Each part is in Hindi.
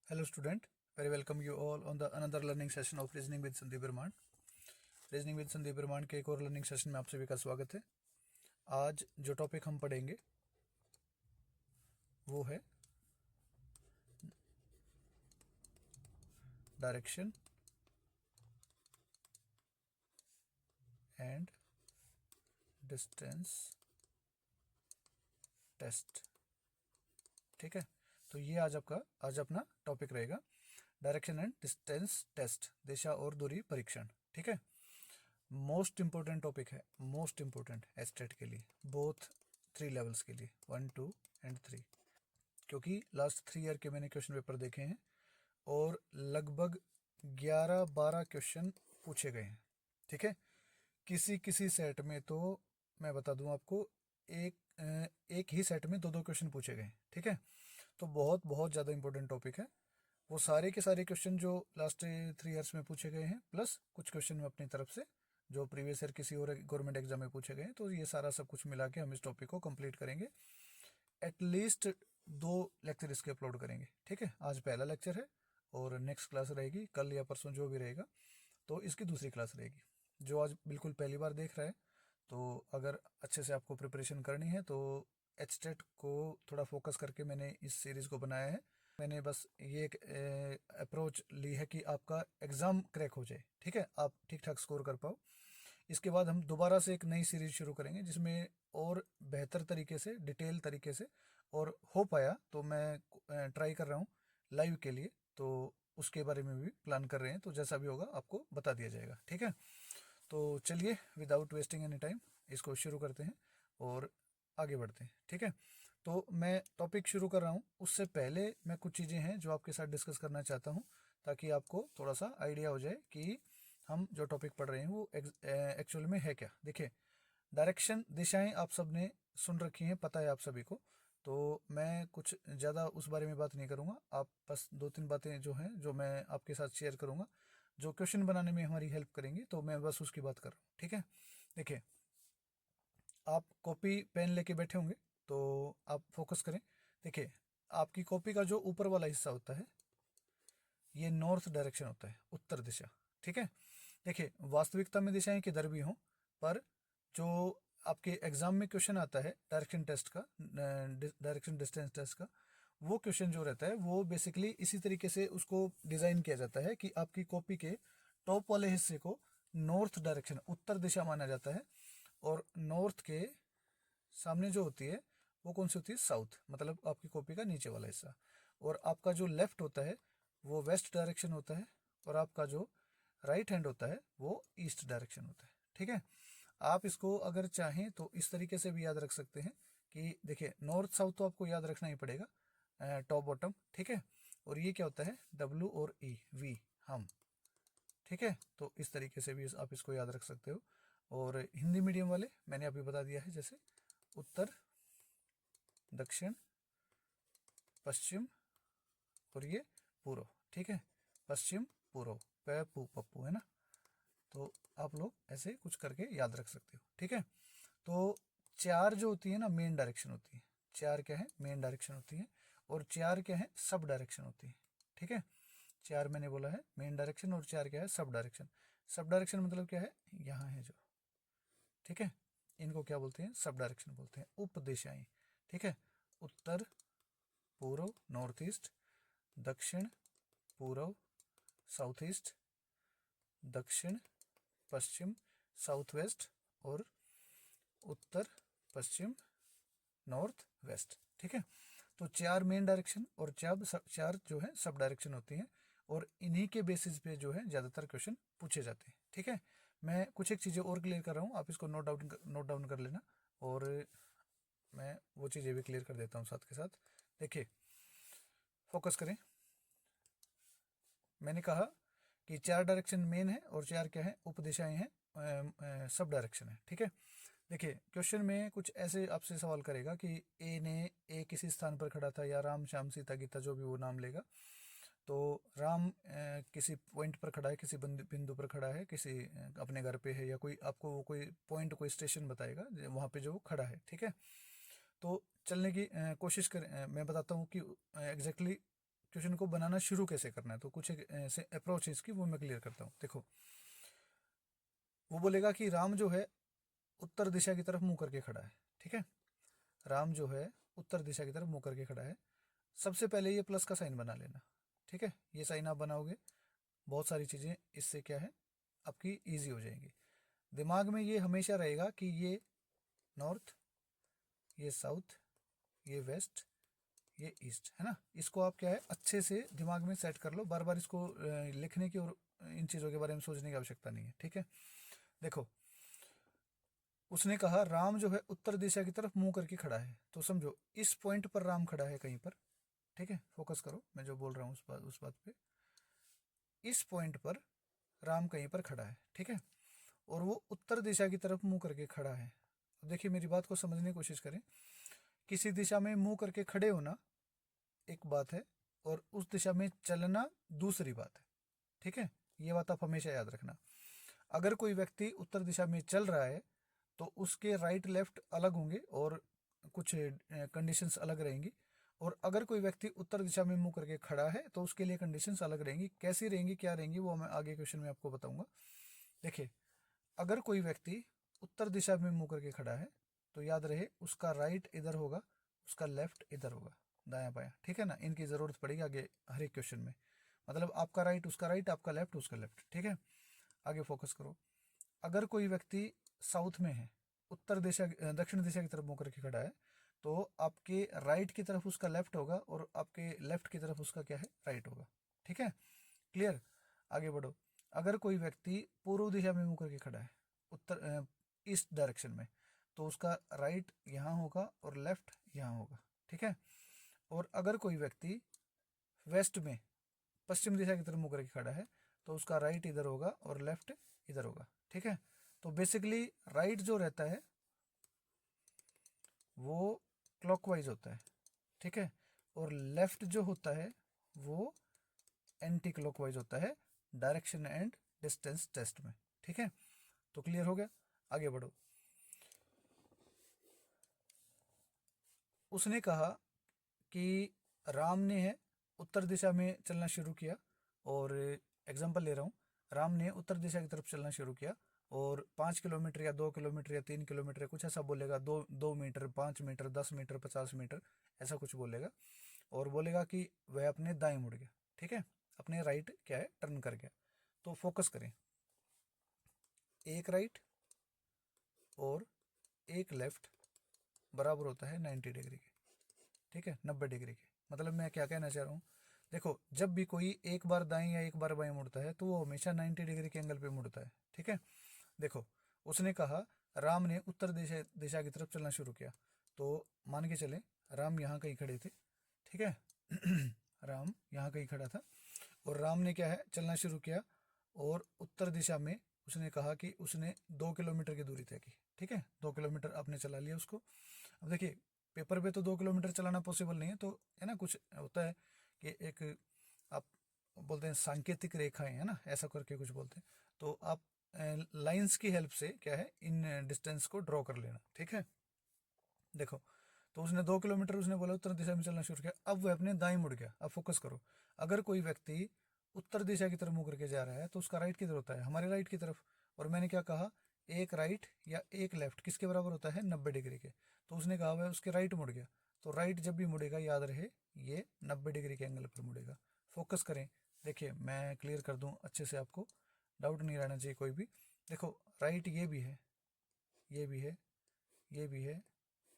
Hello student, very welcome you all on the another learning session of Reasoning with Sandeep Birman. Reasoning with Sandeep Birman के एक और लर्निंग सेशन में आप सभी का स्वागत है। आज जो टॉपिक हम पढ़ेंगे वो है डायरेक्शन एंड डिस्टेंस टेस्ट। ठीक है, तो ये आज अपना टॉपिक रहेगा, डायरेक्शन एंड डिस्टेंस टेस्ट, दिशा और दूरी परीक्षण। ठीक है, मोस्ट इंपॉर्टेंट टॉपिक है, मोस्ट इंपॉर्टेंट एस्टेट के लिए, बोथ 3 लेवल्स के लिए, 1, 2 एंड 3, क्योंकि लास्ट 3 ईयर के मैंने क्वेश्चन पेपर देखे हैं और लगभग 11-12 क्वेश्चन पूछे गए हैं। ठीक है, किसी सेट में तो मैं बता दूं आपको एक ही सेट में 2-2 क्वेश्चन पूछे गए। ठीक है, तो बहुत ज़्यादा इंपॉर्टेंट टॉपिक है। वो सारे के सारे क्वेश्चन जो लास्ट 3 ईयर्स में पूछे गए हैं, प्लस कुछ क्वेश्चन में अपनी तरफ से जो प्रीवियस ईयर किसी और गवर्नमेंट एग्जाम में पूछे गए हैं, तो ये सारा सब कुछ मिला के हम इस टॉपिक को कंप्लीट करेंगे। एटलीस्ट 2 लेक्चर इसके अपलोड करेंगे। ठीक है, आज पहला लेक्चर है और नेक्स्ट क्लास रहेगी कल या परसों जो भी रहेगा, तो इसकी दूसरी क्लास रहेगी। जो आज बिल्कुल पहली बार देख रहा है, तो अगर अच्छे से आपको प्रिपरेशन करनी है तो एचटेट को थोड़ा फोकस करके मैंने इस सीरीज़ को बनाया है। मैंने बस ये एक अप्रोच ली है कि आपका एग्ज़ाम क्रैक हो जाए। ठीक है, आप ठीक ठाक स्कोर कर पाओ। इसके बाद हम दोबारा से एक नई सीरीज शुरू करेंगे जिसमें और बेहतर तरीके से, डिटेल तरीके से, और हो पाया तो मैं ट्राई कर रहा हूँ लाइव के लिए, तो उसके बारे में भी प्लान कर रहे हैं, तो जैसा भी होगा आपको बता दिया जाएगा। ठीक है, तो चलिए विदाउट वेस्टिंग एनी टाइम इसको शुरू करते हैं और आगे बढ़ते हैं। ठीक है, तो मैं टॉपिक शुरू कर रहा हूँ, उससे पहले मैं कुछ चीज़ें हैं जो आपके साथ डिस्कस करना चाहता हूँ, ताकि आपको थोड़ा सा आइडिया हो जाए कि हम जो टॉपिक पढ़ रहे हैं वो एक्चुअल में है क्या। देखिए, डायरेक्शन, दिशाएं आप सब ने सुन रखी हैं, पता है आप सभी को, तो मैं कुछ ज़्यादा उस बारे में बात नहीं करूँगा। आप बस 2-3 बातें जो हैं जो मैं आपके साथ शेयर करूँगा, जो क्वेश्चन बनाने में हमारी हेल्प करेंगी, तो मैं बस उसकी बात कर रहा हूँ। ठीक है, देखिए, आप कॉपी पेन लेके बैठे होंगे तो आप फोकस करें। देखिए, आपकी कॉपी का जो ऊपर वाला हिस्सा होता है ये नॉर्थ डायरेक्शन होता है, उत्तर दिशा। ठीक है, देखिए, वास्तविकता में दिशाएं किधर भी हों, पर जो आपके एग्जाम में क्वेश्चन आता है डायरेक्शन टेस्ट का, डायरेक्शन डिस्टेंस टेस्ट का, वो क्वेश्चन जो रहता है वो बेसिकली इसी तरीके से उसको डिज़ाइन किया जाता है कि आपकी कॉपी के टॉप वाले हिस्से को नॉर्थ डायरेक्शन, उत्तर दिशा माना जाता है, और नॉर्थ के सामने जो होती है वो कौन सी होती है, साउथ, मतलब आपकी कॉपी का नीचे वाला हिस्सा। और आपका जो लेफ्ट होता है वो वेस्ट डायरेक्शन होता है, और आपका जो राइट हैंड होता है वो ईस्ट डायरेक्शन होता है। ठीक है, आप इसको अगर चाहें तो इस तरीके से भी याद रख सकते हैं कि देखिए, नॉर्थ साउथ तो आपको याद रखना ही पड़ेगा, टॉप बॉटम। ठीक है, और ये क्या होता है, डब्ल्यू और ई, वी, हम। ठीक है, तो इस तरीके से भी आप इसको याद रख सकते हो। और हिंदी मीडियम वाले मैंने अभी बता दिया है, जैसे उत्तर, दक्षिण, पश्चिम और ये पूर्व। ठीक है, पश्चिम, पूर्व, पप्पू पप्पू है ना, तो आप लोग ऐसे कुछ करके याद रख सकते हो। ठीक है, तो 4 जो होती है ना मेन डायरेक्शन होती है, 4 क्या है, मेन डायरेक्शन होती है, और 4 क्या है, सब डायरेक्शन होती है। ठीक है, 4 मैंने बोला है मेन डायरेक्शन, और 4 क्या है, सब डायरेक्शन। सब डायरेक्शन मतलब क्या है, यहाँ है जो। ठीक है, इनको क्या बोलते हैं, सब डायरेक्शन बोलते हैं, उप दिशाएं। ठीक है, उत्तर, पूर्व, नॉर्थ ईस्ट, दक्षिण, पूर्व, साउथ ईस्ट, दक्षिण, पश्चिम, साउथ वेस्ट, और उत्तर, पश्चिम, नॉर्थ वेस्ट। ठीक है, तो 4 मेन डायरेक्शन और 4 जो है सब डायरेक्शन होती हैं, और इन्हीं के बेसिस पे जो है ज़्यादातर क्वेश्चन पूछे जाते हैं। ठीक है, मैं कुछ एक चीज़ें और क्लियर कर रहा हूँ, आप इसको नोट डाउन कर लेना, और मैं वो चीज़ें भी क्लियर कर देता हूँ साथ के साथ। देखिए, फोकस करें, मैंने कहा कि 4 डायरेक्शन मेन है और 4 क्या है, उपदिशाएं हैं, सब डायरेक्शन है। ठीक है, देखिए, क्वेश्चन में कुछ ऐसे आपसे सवाल करेगा कि ए किसी स्थान पर खड़ा था, या राम, श्याम, सीता, गीता, जो भी वो नाम लेगा, तो राम किसी पॉइंट पर खड़ा है, किसी बिंदु पर खड़ा है, किसी अपने घर पे है, या कोई आपको वो कोई पॉइंट, कोई स्टेशन बताएगा वहाँ पे जो वो खड़ा है। ठीक है, तो चलने की कोशिश करें, मैं बताता हूँ कि एग्जैक्टली क्वेश्चन को बनाना शुरू कैसे करना है, तो कुछ एक ऐसे अप्रोच है इसकी, वो मैं क्लियर करता हूँ। देखो, वो बोलेगा कि राम जो है उत्तर दिशा की तरफ मुंह करके खड़ा है, ठीक है। राम जो है उत्तर दिशा की तरफ मुंह करके खड़ा है। सबसे पहले ये प्लस का साइन बना लेना, ठीक है। ये साइन आप बनाओगे, बहुत सारी चीज़ें इससे क्या है आपकी ईजी हो जाएंगी। दिमाग में ये हमेशा रहेगा कि ये नॉर्थ, ये साउथ, ये वेस्ट, ये ईस्ट, है ना। इसको आप क्या है अच्छे से दिमाग में सेट कर लो, बार बार इसको लिखने की और इन चीज़ों के बारे में सोचने की आवश्यकता नहीं है, ठीक है। देखो, उसने कहा राम जो है उत्तर दिशा की तरफ मुंह करके खड़ा है, तो समझो इस पॉइंट पर राम खड़ा है कहीं पर, ठीक है। फोकस करो, मैं जो बोल रहा हूँ उस बात पे। इस पॉइंट पर राम कहीं पर खड़ा है, ठीक है, और वो उत्तर दिशा की तरफ मुंह करके खड़ा है। तो देखिए, मेरी बात को समझने की कोशिश करें। किसी दिशा में मुंह करके खड़े होना एक बात है, और उस दिशा में चलना दूसरी बात है, ठीक है। ये बात आप हमेशा याद रखना। अगर कोई व्यक्ति उत्तर दिशा में चल रहा है तो उसके राइट लेफ्ट अलग होंगे और कुछ कंडीशंस अलग रहेंगी, और अगर कोई व्यक्ति उत्तर दिशा में मुंह करके खड़ा है तो उसके लिए कंडीशंस अलग रहेंगी। कैसी रहेंगी, क्या रहेंगी, वो मैं आगे क्वेश्चन में आपको बताऊंगा। देखिए, अगर कोई व्यक्ति उत्तर दिशा में मुंह करके खड़ा है तो याद रहे उसका राइट इधर होगा, उसका लेफ्ट इधर होगा, दायां बायां, ठीक है ना। इनकी ज़रूरत पड़ेगी आगे हर एक क्वेश्चन में। मतलब आपका राइट उसका राइट, आपका लेफ्ट उसका लेफ्ट, ठीक है। आगे फोकस करो। अगर कोई व्यक्ति साउथ में है, उत्तर दिशा दक्षिण दिशा की तरफ मुंह करके खड़ा है, तो आपके राइट की तरफ उसका लेफ्ट होगा और आपके लेफ्ट की तरफ उसका क्या है, राइट होगा, ठीक है। क्लियर, आगे बढ़ो। अगर कोई व्यक्ति पूर्व दिशा में मुंह करके खड़ा है, उत्तर ईस्ट डायरेक्शन में, तो उसका राइट यहाँ होगा और लेफ्ट यहाँ होगा, ठीक है। और अगर कोई व्यक्ति वेस्ट में पश्चिम दिशा की तरफ मुंह करके खड़ा है तो उसका राइट इधर होगा और लेफ्ट इधर होगा, ठीक है। तो बेसिकली राइट जो रहता है वो क्लॉकवाइज होता है, ठीक है, और लेफ्ट जो होता है वो एंटी क्लॉकवाइज होता है डायरेक्शन एंड डिस्टेंस टेस्ट में, ठीक है। तो क्लियर हो गया, आगे बढ़ो। उसने कहा कि राम ने है उत्तर दिशा में चलना शुरू किया, और एग्जांपल ले रहा हूँ, राम ने उत्तर दिशा की तरफ चलना शुरू किया और 5 किलोमीटर या 2 किलोमीटर या 3 किलोमीटर या कुछ ऐसा बोलेगा, 2 2 मीटर, 5 मीटर, 10 मीटर, 50 मीटर, ऐसा कुछ बोलेगा, और बोलेगा कि वह अपने दाएं मुड़ गया, ठीक है, अपने राइट क्या है टर्न कर गया। तो फोकस करें, एक राइट और एक लेफ्ट बराबर होता है 90 डिग्री के, ठीक है, 90 डिग्री के। मतलब मैं क्या कहना चाह रहा हूँ, देखो जब भी कोई एक बार दाएं या एक बार बाएं मुड़ता है तो वो हमेशा 90 डिग्री के एंगल पे मुड़ता है, ठीक है। देखो, उसने कहा राम ने उत्तर दिशा दिशा की तरफ चलना शुरू किया, तो मान के चले राम यहाँ कहीं खड़े थे, ठीक है। राम यहाँ कहीं खड़ा था और राम ने क्या है चलना शुरू किया, और उत्तर दिशा में उसने कहा कि उसने 2 किलोमीटर की दूरी तय की, ठीक है। 2 किलोमीटर आपने चला लिया उसको। अब देखिए, पेपर पे तो 2 किलोमीटर चलाना पॉसिबल नहीं है, तो है ना, कुछ होता है कि एक आप बोलते हैं सांकेतिक रेखाएं, है ना, ऐसा करके कुछ बोलते हैं। तो आप लाइंस की हेल्प से क्या है इन डिस्टेंस को ड्रॉ कर लेना, ठीक है। देखो, तो उसने 2 किलोमीटर उसने बोला उत्तर दिशा में चलना शुरू किया, अब वह अपने दाएं मुड़ गया। अब फोकस करो, अगर कोई व्यक्ति उत्तर दिशा की तरफ मुड़ करके जा रहा है तो उसका राइट किधर होता है, हमारे राइट की तरफ। और मैंने क्या कहा, एक राइट या एक लेफ्ट किसके बराबर होता है, 90 डिग्री के। तो उसने कहा वह उसके राइट मुड़ गया, तो राइट जब भी मुड़ेगा याद रहे ये 90 डिग्री के एंगल पर मुड़ेगा। फोकस करें, देखिए मैं क्लियर कर दूं अच्छे से, आपको डाउट नहीं रहना चाहिए कोई भी। देखो, राइट ये भी है, ये भी है, ये भी है,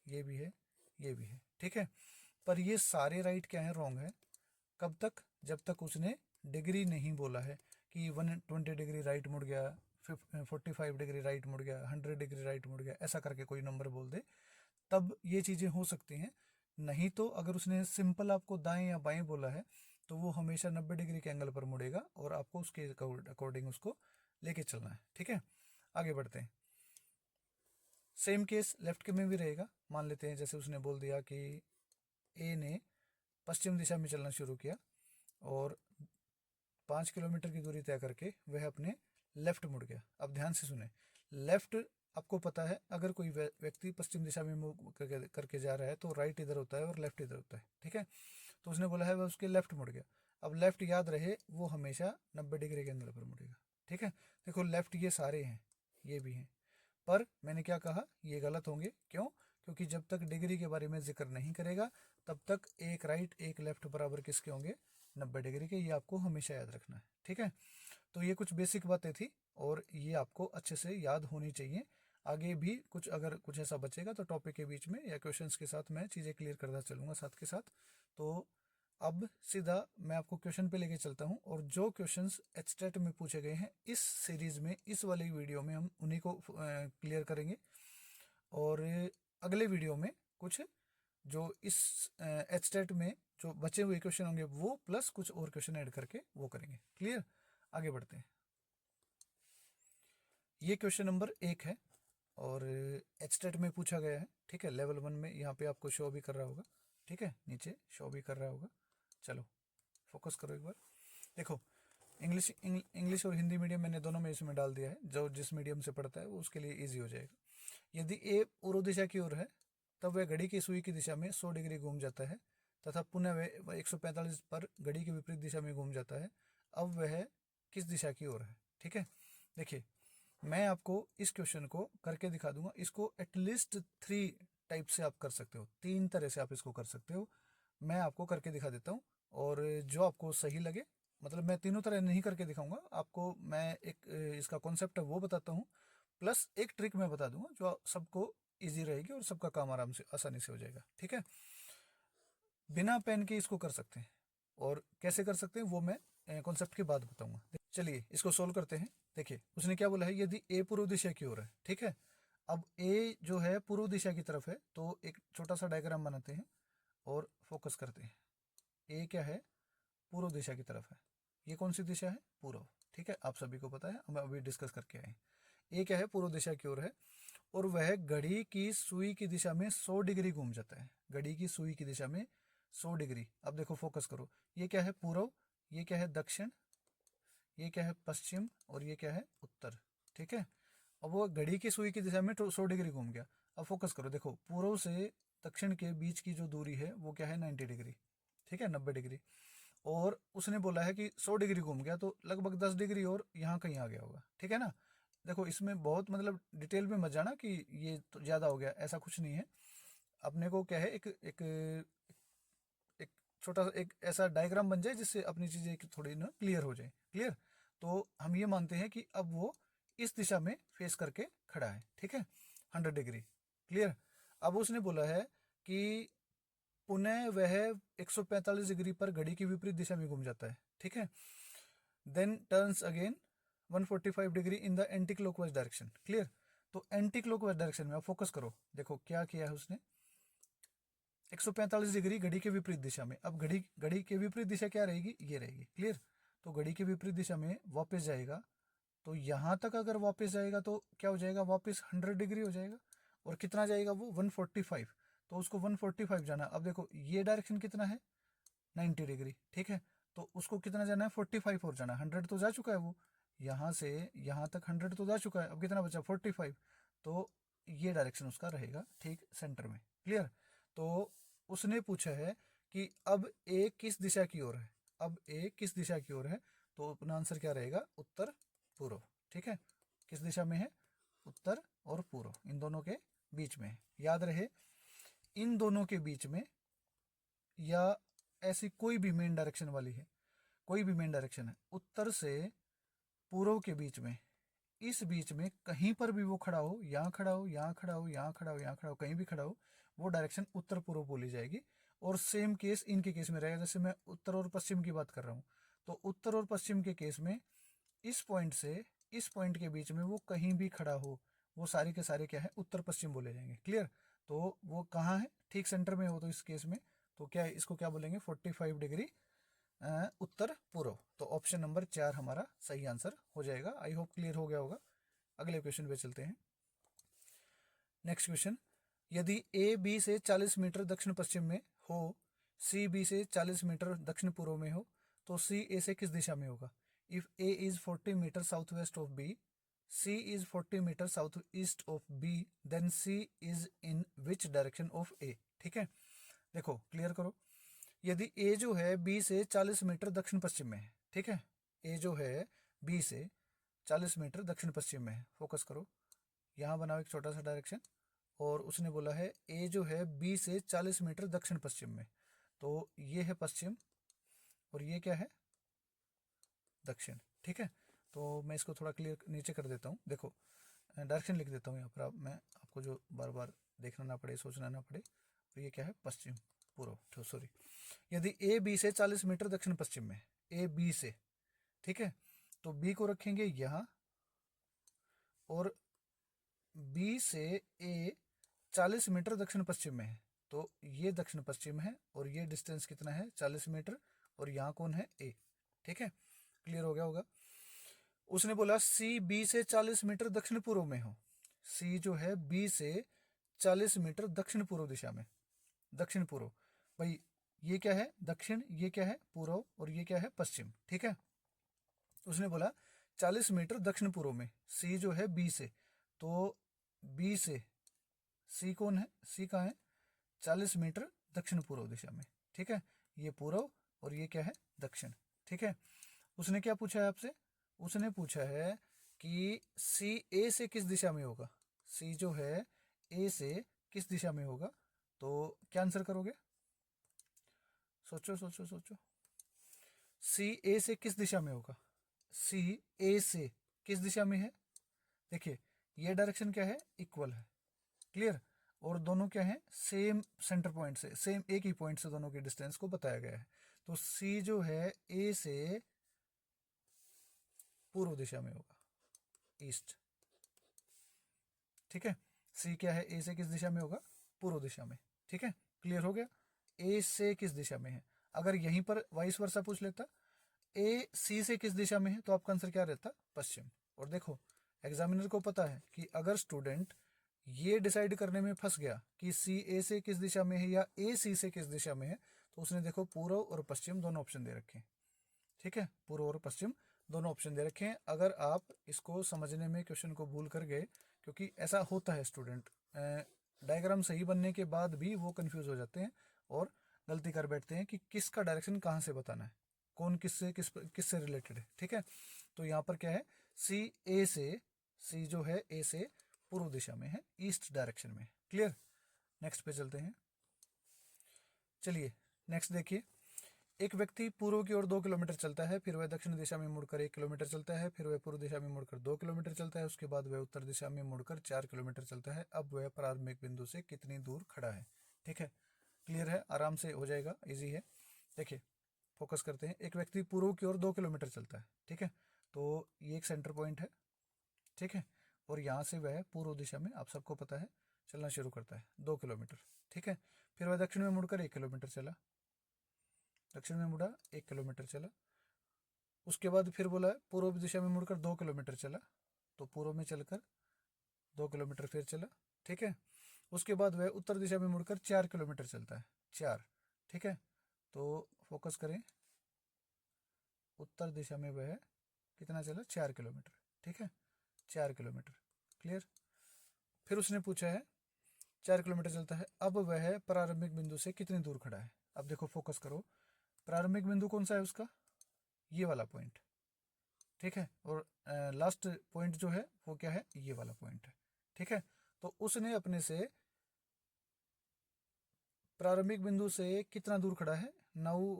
ये भी है, ये भी है, ठीक है। पर ये सारे राइट क्या है, रॉन्ग है। कब तक, जब तक उसने डिग्री नहीं बोला है कि 120 डिग्री राइट मुड़ गया, 45 डिग्री राइट मुड़ गया, 100 डिग्री राइट मुड़ गया, ऐसा करके कोई नंबर बोल दे, तब ये चीज़ें हो सकती हैं। नहीं तो अगर उसने सिंपल आपको दाएं या बाएं बोला है तो वो हमेशा 90 डिग्री के एंगल पर मुड़ेगा और आपको उसके अकॉर्डिंग उसको लेके चलना है, ठीक है। आगे बढ़ते हैं। सेम केस लेफ्ट के में भी रहेगा। मान लेते हैं जैसे उसने बोल दिया कि ए ने पश्चिम दिशा में चलना शुरू किया और 5 किलोमीटर की दूरी तय करके वह अपने लेफ्ट मुड़ गया। अब ध्यान से सुने, लेफ्ट आपको पता है अगर कोई व्यक्ति पश्चिम दिशा में मूव करके जा रहा है तो राइट इधर होता है और लेफ्ट इधर होता है, ठीक है। तो उसने बोला है वह उसके लेफ्ट मुड़ गया। अब लेफ्ट याद रहे वो हमेशा 90 डिग्री के एंगल पर मुड़ेगा, ठीक है। देखो लेफ्ट ये सारे हैं, ये भी हैं, पर मैंने क्या कहा, ये गलत होंगे। क्यों? क्योंकि जब तक डिग्री के बारे में जिक्र नहीं करेगा तब तक एक राइट एक लेफ्ट बराबर किसके होंगे, 90 डिग्री के। ये आपको हमेशा याद रखना है, ठीक है। तो ये कुछ बेसिक बातें थी और ये आपको अच्छे से याद होनी चाहिए। आगे भी कुछ अगर कुछ ऐसा बचेगा तो टॉपिक के बीच में या क्वेश्चंस के साथ मैं चीज़ें क्लियर करता चलूँगा साथ के साथ। तो अब सीधा मैं आपको क्वेश्चन पे लेके चलता हूँ, और जो क्वेश्चंस एचटेट में पूछे गए हैं इस सीरीज़ में, इस वाली वीडियो में हम उन्हीं को क्लियर करेंगे। और अगले वीडियो में कुछ जो इस एचटेट में जो बचे हुए क्वेश्चन होंगे वो प्लस कुछ और क्वेश्चन ऐड करके वो करेंगे। क्लियर? आगे बढ़ते हैं। ये क्वेश्चन नंबर 1 है और एचटेट में पूछा गया है, ठीक है। लेवल 1 में यहाँ पे आपको शो भी कर रहा होगा, ठीक है, नीचे शो भी कर रहा होगा। चलो फोकस करो एक बार। देखो इंग्लिश और हिंदी मीडियम मैंने दोनों में इसमें डाल दिया है, जो जिस मीडियम से पढ़ता है वो उसके लिए ईजी हो जाएगा। यदि ए पूर्व दिशा की ओर है तब वह घड़ी की सुई की दिशा में 100 डिग्री घूम जाता है तथा पुनः वह 145 पर घड़ी के विपरीत दिशा में घूम जाता है। अब वह किस दिशा की ओर है, ठीक है। देखिए मैं आपको इस क्वेश्चन को करके दिखा दूंगा। इसको एटलीस्ट 3 टाइप से आप कर सकते हो, 3 तरह से आप इसको कर सकते हो। मैं आपको करके दिखा देता हूँ और जो आपको सही लगे, मतलब मैं तीनों तरह नहीं करके दिखाऊंगा आपको, मैं एक इसका कॉन्सेप्ट है वो बताता हूँ, प्लस एक ट्रिक मैं बता दूंगा जो सबको इजी रहेगी और सबका काम आराम से आसानी से हो जाएगा, ठीक है। बिना पेन के इसको कर सकते हैं, और कैसे कर सकते हैं वो मैं कॉन्सेप्ट के बाद बताऊंगा। चलिए इसको सोल्व करते हैं। देखिए उसने क्या बोला है, यदि ए पूर्व दिशा की ओर है, ठीक है। अब ए जो है पूर्व दिशा की तरफ है, तो एक छोटा सा डायग्राम बनाते हैं और फोकस करते हैं। ए क्या है, पूर्व दिशा की तरफ है। ये कौन सी दिशा है, पूर्व, ठीक है, आप सभी को पता है, हम अभी डिस्कस करके आए। ए क्या है, पूर्व दिशा की ओर है और वह घड़ी की सुई की दिशा में 100 डिग्री घूम जाता है। घड़ी की सुई की दिशा में 100 डिग्री। अब देखो फोकस करो, ये क्या है पूर्व, ये क्या है दक्षिण, ये क्या है पश्चिम, और ये क्या है उत्तर, ठीक है। अब वो घड़ी की सुई की दिशा में 100 डिग्री घूम गया। अब फोकस करो, देखो पूर्व से दक्षिण के बीच की जो दूरी है वो क्या है 90 डिग्री, ठीक है, 90 डिग्री। और उसने बोला है कि 100 डिग्री घूम गया, तो लगभग 10 डिग्री और यहाँ कहीं आ गया होगा, ठीक है ना। देखो इसमें बहुत मतलब डिटेल में मत जाना कि ये तो ज़्यादा हो गया, ऐसा कुछ नहीं है। अपने को क्या है, एक एक एक छोटा सा एक ऐसा डायग्राम बन जाए जिससे अपनी चीज़ें थोड़ी ना क्लियर हो जाए। क्लियर? तो हम ये मानते हैं कि अब वो इस दिशा में फेस करके खड़ा है, ठीक है, 100 डिग्री। क्लियर? अब उसने बोला है कि पुनः वह 145 डिग्री पर घड़ी की विपरीत दिशा में घूम जाता है, ठीक है। Then turns again 145 degree in the anti clockwise direction. Clear? तो एंटी क्लॉकवाइज डायरेक्शन में आप फोकस करो, देखो क्या किया है उसने, 145 डिग्री घड़ी के विपरीत दिशा में। अब घड़ी घड़ी के विपरीत दिशा क्या रहेगी, ये रहेगी। क्लियर? तो घड़ी के विपरीत दिशा में वापस जाएगा, तो यहाँ तक अगर वापस जाएगा तो क्या हो जाएगा, वापस 100 डिग्री हो जाएगा। और कितना जाएगा वो 145, तो उसको 145 जाना। अब देखो ये डायरेक्शन कितना है 90 डिग्री, ठीक है। तो उसको कितना जाना है 45 और जाना, 100 तो जा चुका है वो, यहाँ से यहाँ तक 100 तो जा चुका है, अब कितना बचा 45। तो ये डायरेक्शन उसका रहेगा ठीक सेंटर में। क्लियर? तो उसने पूछा है कि अब ए किस दिशा की ओर है, अब ए किस दिशा की ओर है, तो अपना आंसर क्या रहेगा, उत्तर पूर्व, ठीक है। किस दिशा में है, उत्तर और पूर्व, इन दोनों के बीच में है। याद रहे इन दोनों के बीच में, या ऐसी कोई भी मेन डायरेक्शन वाली है, कोई भी मेन डायरेक्शन है, उत्तर से पूर्व के बीच में, इस बीच में कहीं पर भी वो खड़ा हो, यहाँ खड़ा हो, यहाँ खड़ा हो, यहाँ खड़ा हो, यहाँ खड़ा हो, कहीं भी खड़ा हो, वो डायरेक्शन उत्तर पूर्व बोली जाएगी। और सेम केस इनके केस में रहेगा, जैसे मैं उत्तर और पश्चिम की बात कर रहा हूँ, तो उत्तर और पश्चिम के केस में इस पॉइंट से इस पॉइंट के बीच में वो कहीं भी खड़ा हो, वो सारे के सारे क्या है, उत्तर पश्चिम बोले जाएंगे। क्लियर? तो वो कहाँ है, ठीक सेंटर में हो, तो इस केस में तो क्या है, इसको क्या बोलेंगे 45 डिग्री उत्तर पूर्व। तो ऑप्शन नंबर 4 हमारा सही आंसर हो जाएगा। आई होप क्लियर हो गया होगा। अगले क्वेश्चन पे चलते हैं। नेक्स्ट क्वेश्चन, यदि ए बी से 40 मीटर दक्षिण पश्चिम में हो, सी बी से 40 मीटर दक्षिण पूर्व में हो, तो सी ए से किस दिशा में होगा। If A is 40 metre south west of B, C is 40 metre south east of B, then C is in which direction of A. ठीक है, देखो क्लियर करो, यदि ए जो है बी से 40 मीटर दक्षिण पश्चिम में है, ठीक है, ए जो है बी से 40 मीटर दक्षिण पश्चिम में है, फोकस करो, यहाँ बनाओ एक छोटा सा डायरेक्शन, और उसने बोला है ए जो है बी से 40 मीटर दक्षिण पश्चिम में, तो ये है पश्चिम और ये क्या है, दक्षिण, ठीक है। तो मैं इसको थोड़ा क्लियर नीचे कर देता हूँ, देखो डायरेक्शन लिख देता हूँ यहाँ पर, अब मैं आपको जो बार बार देखना ना पड़े, सोचना ना पड़े, तो ये क्या है, पश्चिम पूर्व, सॉरी। यदि ए बी से 40 मीटर दक्षिण पश्चिम में, ए बी से, ठीक है, तो बी को रखेंगे यहाँ, और बी से ए 40 मीटर दक्षिण पश्चिम में है, तो ये दक्षिण पश्चिम है और ये डिस्टेंस कितना है, 40 मीटर, और यहाँ कौन है, ए, ठीक है, क्लियर हो गया होगा। उसने बोला सी बी से 40 मीटर दक्षिण पूर्व में हो, सी जो है बी से 40 मीटर दक्षिण पूर्व दिशा में, दक्षिण पूर्व, भाई ये क्या है दक्षिण, ये क्या है पूर्व, और ये क्या है पश्चिम, ठीक है। उसने बोला 40 मीटर दक्षिण पूर्व में, सी जो है बी से, तो बी से सी कौन है, सी कहाँ है, 40 मीटर दक्षिण पूर्व दिशा में, ठीक है, ये पूर्व और ये क्या है, दक्षिण, ठीक है। उसने क्या पूछा है आपसे, उसने पूछा है कि सी ए से किस दिशा में होगा, सी जो है ए से किस दिशा में होगा, तो क्या आंसर करोगे, सोचो सोचो सोचो, सी ए से किस दिशा में होगा, सी ए से किस दिशा में है, देखिए ये डायरेक्शन क्या है, इक्वल है, क्लियर, और दोनों क्या है, सेम सेंटर पॉइंट से, सेम एक ही पॉइंट से दोनों के डिस्टेंस को बताया गया है, तो सी जो है ए से पूर्व दिशा में होगा, ईस्ट, ठीक है, सी क्या है, ए से किस दिशा में होगा, पूर्व दिशा में, ठीक है, क्लियर हो गया। ए से किस दिशा में है, अगर यहीं पर वाइस वर्सा पूछ लेता, ए सी से किस दिशा में है, तो आपका आंसर क्या रहता, पश्चिम। और देखो एग्जामिनर को पता है कि अगर स्टूडेंट ये डिसाइड करने में फंस गया कि सी ए से किस दिशा में है या ए सी से किस दिशा में है, तो उसने देखो पूर्व और पश्चिम दोनों ऑप्शन दे रखे हैं, ठीक है, पूर्व और पश्चिम दोनों ऑप्शन दे रखे हैं। अगर आप इसको समझने में क्वेश्चन को भूल कर गए, क्योंकि ऐसा होता है स्टूडेंट, डायग्राम सही बनने के बाद भी वो कंफ्यूज हो जाते हैं और गलती कर बैठते हैं कि किसका डायरेक्शन कहाँ से बताना है, कौन किससे किससे रिलेटेड है, ठीक है। तो यहाँ पर क्या है, सी ए से, सी जो है ए से पूर्व दिशा में है, ईस्ट डायरेक्शन में, क्लियर। नेक्स्ट पे चलते हैं, चलिए नेक्स्ट देखिए, एक व्यक्ति पूर्व की ओर 2 किलोमीटर चलता है, फिर वह दक्षिण दिशा में मुड़कर 1 किलोमीटर चलता है, फिर वह पूर्व दिशा में मुड़कर 2 किलोमीटर चलता है, उसके बाद वह उत्तर दिशा में मुड़कर 4 किलोमीटर चलता है। अब वह प्रारंभिक बिंदु से कितनी दूर खड़ा है, ठीक है, क्लियर है, आराम से हो जाएगा, इजी है। देखिए फोकस करते हैं, एक व्यक्ति पूर्व की ओर 2 किलोमीटर चलता है, ठीक है, तो ये एक सेंटर पॉइंट है, ठीक है, और यहाँ से वह पूर्व दिशा में, आप सबको पता है, चलना शुरू करता है 2 किलोमीटर, ठीक है, फिर वह दक्षिण में मुड़कर 1 किलोमीटर चला, दक्षिण में मुड़ा 1 किलोमीटर चला, उसके बाद फिर बोला पूर्व दिशा में मुड़कर 2 किलोमीटर चला, तो पूर्व में चलकर 2 किलोमीटर फिर चला, ठीक है, उसके बाद वह उत्तर दिशा में मुड़कर 4 किलोमीटर चलता है, 4, ठीक है, तो फोकस करें, उत्तर दिशा में वह कितना चला, 4 किलोमीटर, ठीक है, 4 किलोमीटर, क्लियर। फिर उसने पूछा है 4 किलोमीटर चलता है, अब वह प्रारंभिक बिंदु से कितनी दूर खड़ा है। अब देखो फोकस करो, प्रारंभिक बिंदु कौन सा है उसका, ये वाला पॉइंट, ठीक है, और लास्ट पॉइंट जो है वो क्या है, ये वाला पॉइंट है, ठीक है। तो उसने अपने से प्रारंभिक बिंदु से कितना दूर खड़ा है, now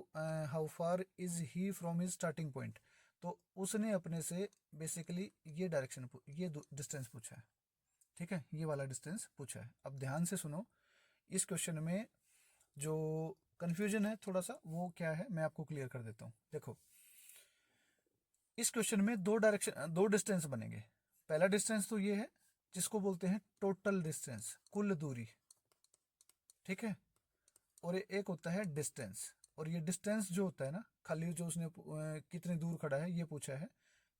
how far is he from his starting point, तो उसने अपने से बेसिकली ये डायरेक्शन, ये डिस्टेंस पूछा है, ठीक है, ये वाला डिस्टेंस पूछा है। अब ध्यान से सुनो, इस क्वेश्चन में जो कंफ्यूजन है थोड़ा सा, वो क्या है मैं आपको क्लियर कर देता हूँ। देखो इस क्वेश्चन में दो डिस्टेंस बनेंगे। पहला डिस्टेंस तो ये है जिसको बोलते हैं टोटल डिस्टेंस, कुल दूरी, ठीक है, और एक होता है डिस्टेंस, और ये डिस्टेंस जो होता है ना, खाली जो उसने कितनी दूर खड़ा है ये पूछा है,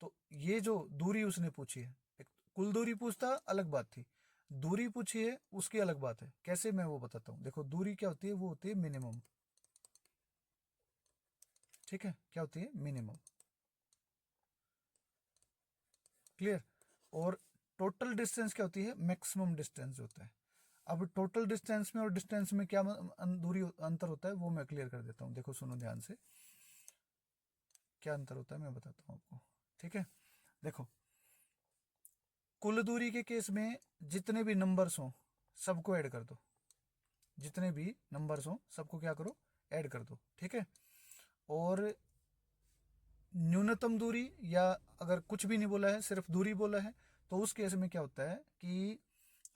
तो ये जो दूरी उसने पूछी है, एक कुल दूरी पूछता अलग बात थी, दूरी पूछी है उसकी अलग बात है, कैसे मैं वो बताता हूँ। देखो दूरी क्या होती है, वो होती है मिनिमम, ठीक है, क्या होती है, मिनिमम, क्लियर। और टोटल डिस्टेंस क्या होती है, मैक्सिमम डिस्टेंस होता है। अब टोटल डिस्टेंस में और डिस्टेंस में क्या दूरी अंतर होता है वो मैं क्लियर कर देता हूँ। देखो सुनो ध्यान से, क्या अंतर होता है मैं बताता हूँ आपको, ठीक है। देखो कुल दूरी के केस में जितने भी नंबर्स हों सबको ऐड कर दो, जितने भी नंबर्स हों सबको क्या करो, ऐड कर दो, ठीक है। और न्यूनतम दूरी, या अगर कुछ भी नहीं बोला है सिर्फ दूरी बोला है, तो उस केस में क्या होता है कि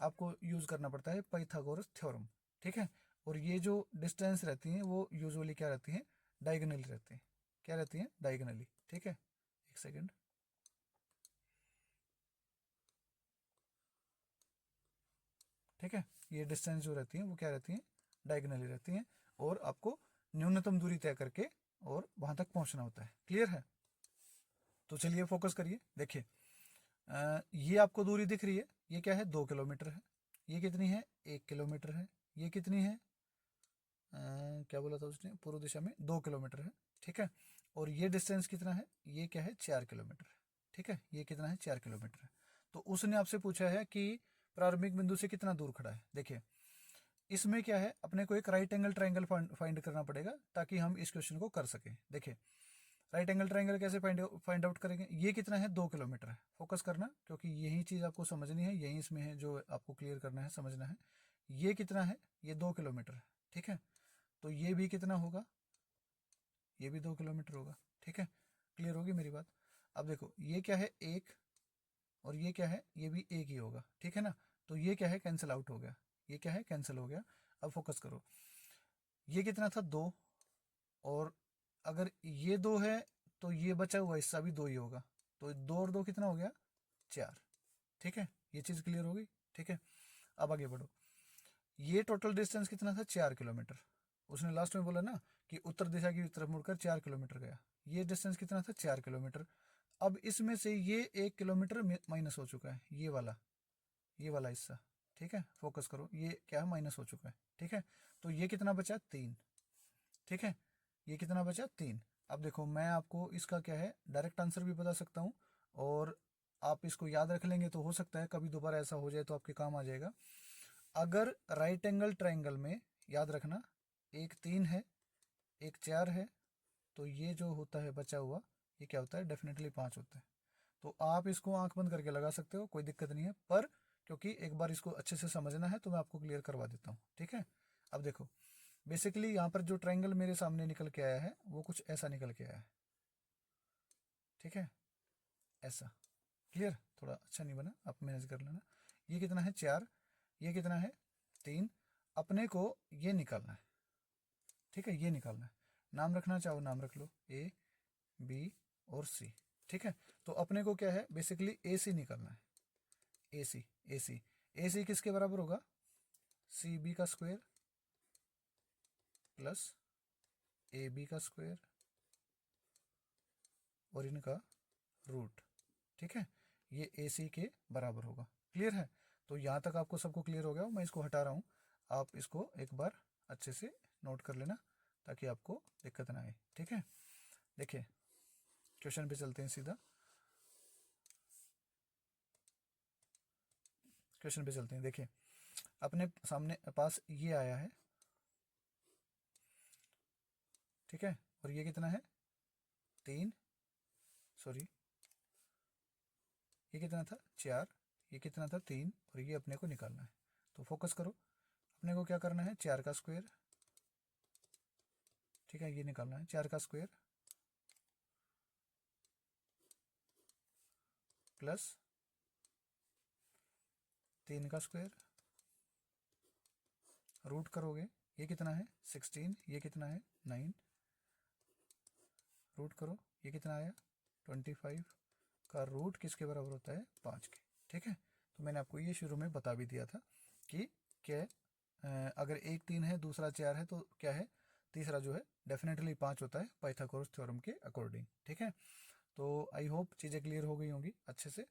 आपको यूज करना पड़ता है पाइथागोरस थ्योरम, ठीक है। और ये जो डिस्टेंस रहती हैं वो यूजुअली क्या रहती हैं, डायगोनली रहती हैं। क्या रहती हैं, डायगोनली, ठीक है। एक सेकेंड, ठीक है। ये डिस्टेंस जो रहती हैं वो क्या रहती हैं, डायगोनली रहती हैं। और आपको न्यूनतम दूरी तय करके और वहां तक पहुंचना होता है। क्लियर है? तो चलिए फोकस करिए, देखिए ये आपको दूरी दिख रही है, ये क्या है, 2 किलोमीटर है। ये कितनी है, 1 किलोमीटर है। ये कितनी है, क्या बोला था उसने, पूर्व दिशा में 2 किलोमीटर है, ठीक है। और ये डिस्टेंस कितना है, ये क्या है, 4 किलोमीटर है, ठीक है। ये कितना है, 4 किलोमीटर है। तो उसने आपसे पूछा है कि प्रारंभिक बिंदु से कितना दूर खड़ा है। देखिए इसमें क्या है, अपने को एक राइट एंगल ट्राइंगल फाइंड करना पड़ेगा ताकि हम इस क्वेश्चन को कर सकें। देखिए राइट एंगल ट्राइंगल कैसे फाइंड आउट करेंगे, ये कितना है, 2 किलोमीटर है। फोकस करना, क्योंकि यही चीज़ आपको समझनी है, यही इसमें है जो आपको क्लियर करना है, समझना है। ये कितना है, ये 2 किलोमीटर है, ठीक है। तो ये भी कितना होगा, ये भी 2 किलोमीटर होगा, ठीक है। क्लियर होगी मेरी बात? अब देखो ये क्या है, एक, और ये क्या है, ये भी एक ही होगा, ठीक है ना। तो ये क्या है, कैंसिल आउट हो गया, ये क्या है, कैंसिल हो गया। अब फोकस करो, ये कितना था, 2, और अगर ये 2 है तो ये बचा हुआ हिस्सा भी 2 ही होगा। तो 2 और 2 कितना हो गया, 4, ठीक है। ये चीज़ क्लियर होगी, ठीक है। अब आगे बढ़ो, ये टोटल डिस्टेंस कितना था, 4 किलोमीटर। उसने लास्ट में बोला ना कि उत्तर दिशा की तरफ मुड़कर 4 किलोमीटर गया। ये डिस्टेंस कितना था, 4 किलोमीटर। अब इसमें से ये 1 किलोमीटर माइनस हो चुका है, ये वाला हिस्सा, ठीक है। फोकस करो, ये क्या है, माइनस हो चुका है, ठीक है। तो ये कितना बचा, 3, ठीक है। ये कितना बचा, 3। अब देखो मैं आपको इसका क्या है, डायरेक्ट आंसर भी बता सकता हूँ, और आप इसको याद रख लेंगे तो हो सकता है कभी दोबारा ऐसा हो जाए तो आपके काम आ जाएगा। अगर राइट एंगल ट्राइंगल में, याद रखना, एक 3 है, एक 4 है, तो ये जो होता है बचा हुआ, ये क्या होता है, डेफिनेटली 5 होता है। तो आप इसको आंख बंद करके लगा सकते हो, कोई दिक्कत नहीं है। पर क्योंकि एक बार इसको अच्छे से समझना है तो मैं आपको क्लियर करवा देता हूँ, ठीक है। अब देखो बेसिकली यहाँ पर जो ट्राइंगल मेरे सामने निकल के आया है वो कुछ ऐसा निकल के आया है, ठीक है, ऐसा। क्लियर? थोड़ा अच्छा नहीं बना, आप मैनेज कर लेना। ये कितना है, 4, ये कितना है, 3। अपने को ये निकालना है, ठीक है, ये निकालना है। नाम रखना चाहो नाम रख लो, ए, बी और सी, ठीक है। तो अपने को क्या है, बेसिकली ए सी निकालना है, ए सी, ए सी। ए सी किसके बराबर होगा, सी बी का स्क्वायर प्लस ए बी का स्क्वायर और इनका रूट, ठीक है। ये ए सी के बराबर होगा। क्लियर है? तो यहाँ तक आपको सबको क्लियर हो गया हो, मैं इसको हटा रहा हूँ। आप इसको एक बार अच्छे से नोट कर लेना ताकि आपको दिक्कत ना आए, ठीक है। देखिए क्वेश्चन पे चलते हैं सीधा, क्वेश्चन पे चलते हैं। देखिए अपने सामने पास ये आया है, ठीक है। और ये कितना है, 3, सॉरी ये कितना था, 4, ये कितना था, 3, और ये अपने को निकालना है। तो फोकस करो, अपने को क्या करना है, 4 का स्क्वायर, ठीक है, ये निकालना है, 4 का स्क्वायर प्लस 3 का स्क्वायर, रूट करोगे, ये कितना है, 16, ये कितना है, 9, रूट करो, ये कितना आया, 25 का रूट किसके बराबर होता है, 5 के, ठीक है। तो मैंने आपको ये शुरू में बता भी दिया था कि क्या अगर एक 3 है दूसरा 4 है तो क्या है, तीसरा जो है डेफिनेटली 5 होता है पाइथागोरस थ्योरम के अकॉर्डिंग, ठीक है। तो आई होप चीज़ें क्लियर हो गई होंगी अच्छे से,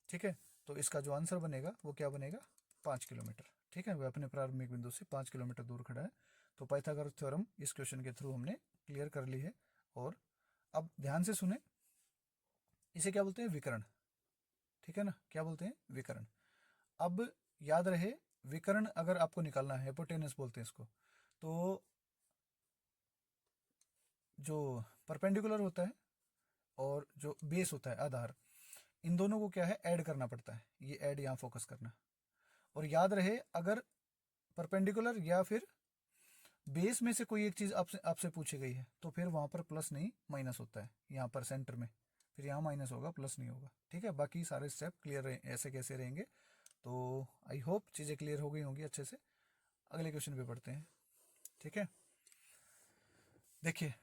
ठीक है। तो इसका जो आंसर बनेगा वो क्या बनेगा, 5 किलोमीटर, ठीक है। वह अपने प्रारंभिक बिंदु से 5 किलोमीटर दूर खड़ा है। तो पाइथागोरस थ्योरम इस क्वेश्चन के थ्रू हमने क्लियर कर ली है। और अब ध्यान से सुने, इसे क्या बोलते हैं, विकर्ण, ठीक है ना, क्या बोलते हैं, विकर्ण। अब याद रहे विकर्ण अगर आपको निकालना है, हिपोटेनस बोलते हैं इसको, तो जो परपेंडिकुलर होता है और जो बेस होता है आधार, इन दोनों को क्या है ऐड करना पड़ता है। ये ऐड यहाँ फोकस करना। और याद रहे अगर परपेंडिकुलर या फिर बेस में से कोई एक चीज़ आपसे आपसे पूछी गई है तो फिर वहाँ पर प्लस नहीं माइनस होता है। यहाँ पर सेंटर में फिर यहाँ माइनस होगा, प्लस नहीं होगा। ठीक है, बाकी सारे स्टेप क्लियर रहे ऐसे कैसे रहेंगे। तो आई होप चीज़ें क्लियर हो गई होंगी अच्छे से। अगले क्वेश्चन पे पढ़ते हैं। ठीक है, देखिए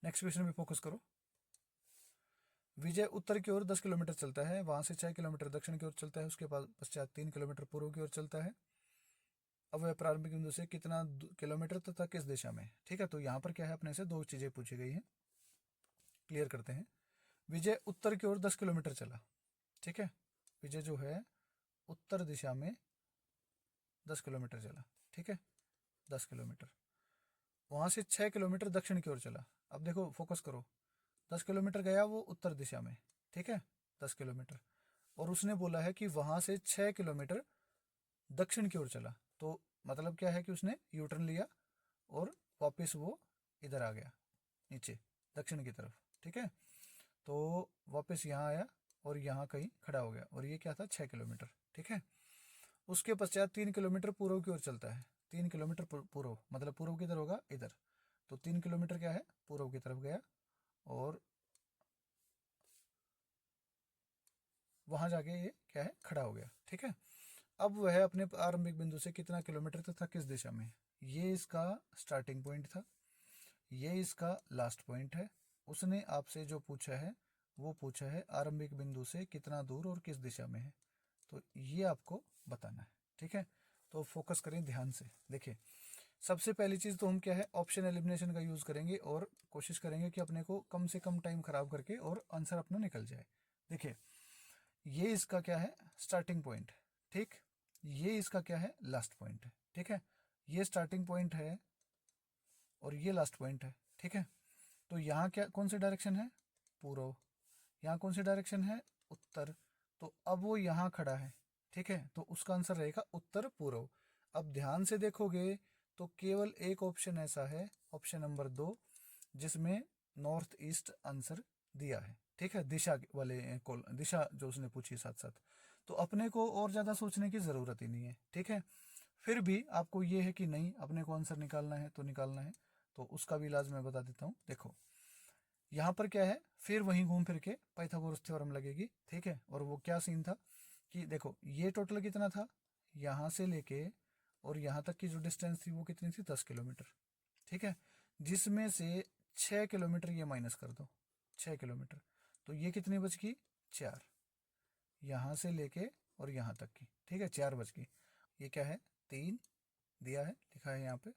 नेक्स्ट क्वेश्चन पे फोकस करो। विजय उत्तर की ओर 10 किलोमीटर चलता है, वहां से 6 किलोमीटर दक्षिण की ओर चलता है, उसके पश्चात 3 किलोमीटर पूर्व की ओर चलता है। अब वह प्रारंभिक बिंदु से कितना किलोमीटर तथा किस दिशा में। ठीक है, तो यहाँ पर क्या है, अपने से दो चीज़ें पूछी गई हैं, क्लियर करते हैं। विजय उत्तर की ओर 10 किलोमीटर चला। ठीक है, विजय जो है उत्तर दिशा में 10 किलोमीटर चला। ठीक है, 10 किलोमीटर। वहाँ से 6 किलोमीटर दक्षिण की ओर चला। अब देखो फोकस करो, 10 किलोमीटर गया वो उत्तर दिशा में। ठीक है, 10 किलोमीटर। और उसने बोला है कि वहाँ से 6 किलोमीटर दक्षिण की ओर चला। तो मतलब क्या है कि उसने यू टर्न लिया और वापस वो इधर आ गया नीचे दक्षिण की तरफ। ठीक है, तो वापस यहाँ आया और यहाँ कहीं खड़ा हो गया, और ये क्या था 6 किलोमीटर। ठीक है, उसके पश्चात 3 किलोमीटर पूर्व की ओर चलता है। 3 किलोमीटर पूर्व मतलब पूर्व किधर होगा, इधर। तो 3 किलोमीटर क्या है, पूर्व की तरफ गया और वहाँ जाके ये क्या है, खड़ा हो गया। ठीक है, अब वह अपने प्रारंभिक बिंदु से कितना किलोमीटर तथा किस दिशा में। ये इसका स्टार्टिंग पॉइंट था, ये इसका लास्ट पॉइंट है। उसने आपसे जो पूछा है वो पूछा है आरंभिक बिंदु से कितना दूर और किस दिशा में है, तो ये आपको बताना है। ठीक है, तो फोकस करें ध्यान से। देखिए सबसे पहली चीज़ तो हम क्या है, ऑप्शन एलिमिनेशन का यूज़ करेंगे और कोशिश करेंगे कि अपने को कम से कम टाइम खराब करके और आंसर अपना निकल जाए। देखिए ये इसका क्या है, स्टार्टिंग पॉइंट। ठीक, ये इसका क्या है, लास्ट पॉइंट है। ठीक है, ये स्टार्टिंग पॉइंट है और ये लास्ट पॉइंट है। ठीक है, तो यहाँ क्या कौन सी डायरेक्शन है, पूर्व। यहाँ कौन सी डायरेक्शन है, उत्तर। तो अब वो यहाँ खड़ा है। ठीक है, तो उसका आंसर रहेगा उत्तर पूर्व। अब ध्यान से देखोगे तो केवल एक ऑप्शन ऐसा है, ऑप्शन नंबर 2, जिसमें नॉर्थ ईस्ट आंसर दिया है। ठीक है, दिशा वाले दिशा जो उसने पूछी साथ साथ, तो अपने को और ज़्यादा सोचने की ज़रूरत ही नहीं है। ठीक है, फिर भी आपको ये है कि नहीं अपने को आंसर निकालना है तो निकालना है, तो उसका भी इलाज मैं बता देता हूँ। देखो यहाँ पर क्या है, फिर वहीं घूम फिर के पाइथागोरस थ्योरम लगेगी। ठीक है, और वो क्या सीन था कि देखो ये टोटल कितना था, यहाँ से लेके और यहाँ तक की जो डिस्टेंस थी वो कितनी थी, 10 किलोमीटर। ठीक है, जिसमें से 6 किलोमीटर ये माइनस कर दो, 6 किलोमीटर, तो ये कितनी बच गई, 4। यहाँ से लेके और यहाँ तक की। ठीक है, 4 बच गई। ये क्या है, 3 दिया है, लिखा है यहाँ पे।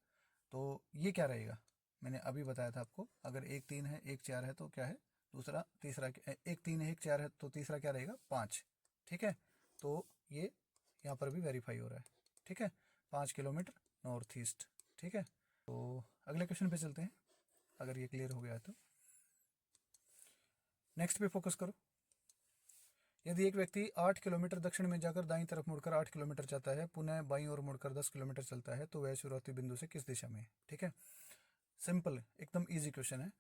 तो ये क्या रहेगा, मैंने अभी बताया था आपको, अगर एक 3 है एक 4 है तो क्या है, दूसरा तीसरा एक 3 है एक 4 है तो तीसरा क्या रहेगा, 5। ठीक है, तो ये यहाँ पर भी वेरीफाई हो रहा है। ठीक है, 5 किलोमीटर नॉर्थ ईस्ट। ठीक है, तो अगले क्वेश्चन पे चलते हैं, अगर ये क्लियर हो गया है तो। नेक्स्ट पे फोकस करो। यदि एक व्यक्ति 8 किलोमीटर दक्षिण में जाकर दाईं तरफ मुड़कर 8 किलोमीटर जाता है, पुनः बाईं ओर मुड़कर 10 किलोमीटर चलता है, तो वह शुरुआती बिंदु से किस दिशा में है। ठीक है, सिंपल एकदम इजी क्वेश्चन है।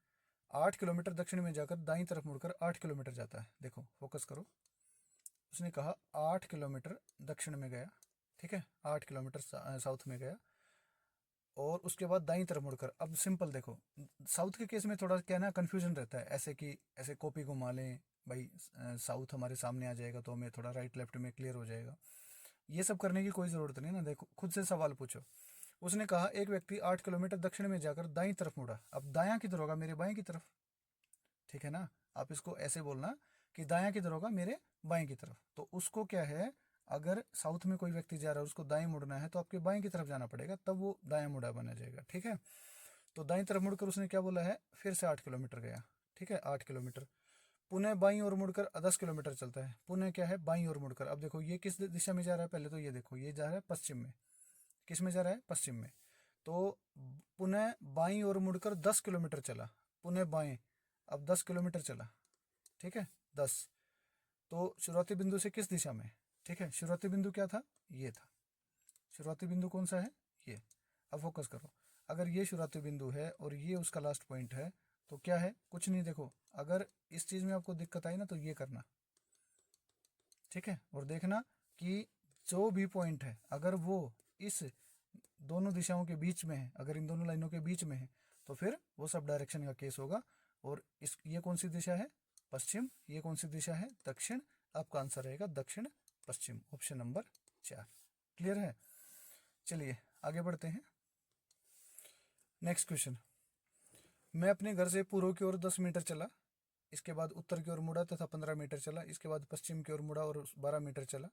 8 किलोमीटर दक्षिण में जाकर दाईं तरफ मुड़कर 8 किलोमीटर जाता है। देखो फोकस करो, उसने कहा 8 किलोमीटर दक्षिण में गया। ठीक है, 8 किलोमीटर साउथ में गया और उसके बाद दाईं तरफ मुड़कर। अब सिंपल देखो, साउथ के केस में थोड़ा क्या ना कन्फ्यूजन रहता है, ऐसे कि ऐसे कॉपी घुमा लें भाई, साउथ हमारे सामने आ जाएगा तो हमें थोड़ा राइट लेफ्ट में क्लियर हो जाएगा। ये सब करने की कोई ज़रूरत नहीं ना। देखो खुद से सवाल पूछो। उसने कहा एक व्यक्ति 8 किलोमीटर दक्षिण में जाकर दाईं तरफ मुड़ा। अब दायां किधर होगा, मेरे बाएं की तरफ। ठीक है ना, आप इसको ऐसे बोलना कि दायां किधर होगा, मेरे बाएं की तरफ। तो उसको क्या है, अगर साउथ में कोई व्यक्ति जा रहा है उसको दाएं मुड़ना है तो आपके बाएं की तरफ जाना पड़ेगा, तब वो दायां मुड़ा बना जाएगा। ठीक है, तो दाईं तरफ मुड़कर उसने क्या बोला है, फिर से 8 किलोमीटर गया। ठीक है, 8 किलोमीटर। पुनः बाईं ओर मुड़कर 10 किलोमीटर चलता है। पुनः क्या है, बाईं ओर मुड़कर। अब देखो ये किस दिशा में जा रहा है, पहले तो ये देखो ये जा रहा है पश्चिम में। किस में जा रहा है, पश्चिम में। तो पुनः बाईं ओर मुड़कर 10 किलोमीटर चला, पुनः बाएं। अब 10 किलोमीटर चला। ठीक है, 10। तो शुरुआती बिंदु से किस दिशा में, ठीक है, शुरुआती बिंदु क्या था, ये था। शुरुआती बिंदु कौन सा है, ये। अब फोकस करो, अगर ये शुरुआती बिंदु है और ये उसका लास्ट पॉइंट है तो क्या है, कुछ नहीं। देखो अगर इस चीज में आपको दिक्कत आई ना तो ये करना, ठीक है। और देखना कि जो भी पॉइंट है अगर वो इस दोनों दिशाओं के बीच में है, अगर इन दोनों लाइनों के बीच में है तो फिर वो सब डायरेक्शन का केस होगा। और इस ये कौन सी दिशा है, पश्चिम, ये कौन सी दिशा है, दक्षिण। आपका आंसर रहेगा दक्षिण पश्चिम, ऑप्शन नंबर 4। क्लियर है। चलिए आगे बढ़ते हैं। नेक्स्ट क्वेश्चन, मैं अपने घर से पूर्व की ओर 10 मीटर चला, इसके बाद उत्तर की ओर मुड़ा तथा 15 मीटर चला, इसके बाद पश्चिम की ओर मुड़ा और 12 मीटर चला,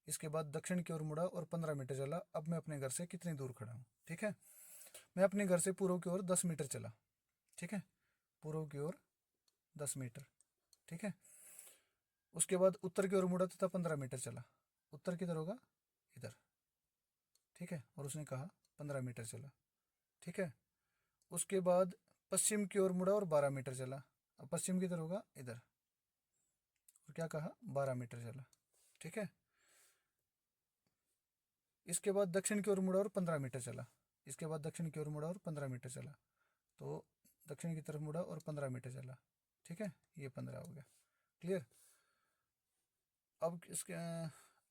इसके बाद दक्षिण की ओर मुड़ा और 15 मीटर चला। अब मैं अपने घर से कितनी दूर खड़ा हूँ, ठीक है। मैं अपने घर से पूर्व की ओर 10 मीटर चला, ठीक है, पूर्व की ओर 10 मीटर, ठीक है। उसके बाद उत्तर की ओर मुड़ा तथा 15 मीटर चला। उत्तर किधर होगा, इधर, ठीक है। और उसने कहा 15 मीटर चला, ठीक है। उसके बाद पश्चिम की ओर मुड़ा और 12 मीटर चला। अब पश्चिम किधर होगा, इधर, और क्या कहा, 12 मीटर चला, ठीक है। इसके बाद दक्षिण की ओर मुड़ा और 15 मीटर चला। इसके बाद दक्षिण की ओर मुड़ा और 15 मीटर चला, तो दक्षिण की तरफ मुड़ा और 15 मीटर चला, ठीक है। ये 15 हो गया। क्लियर। अब इसके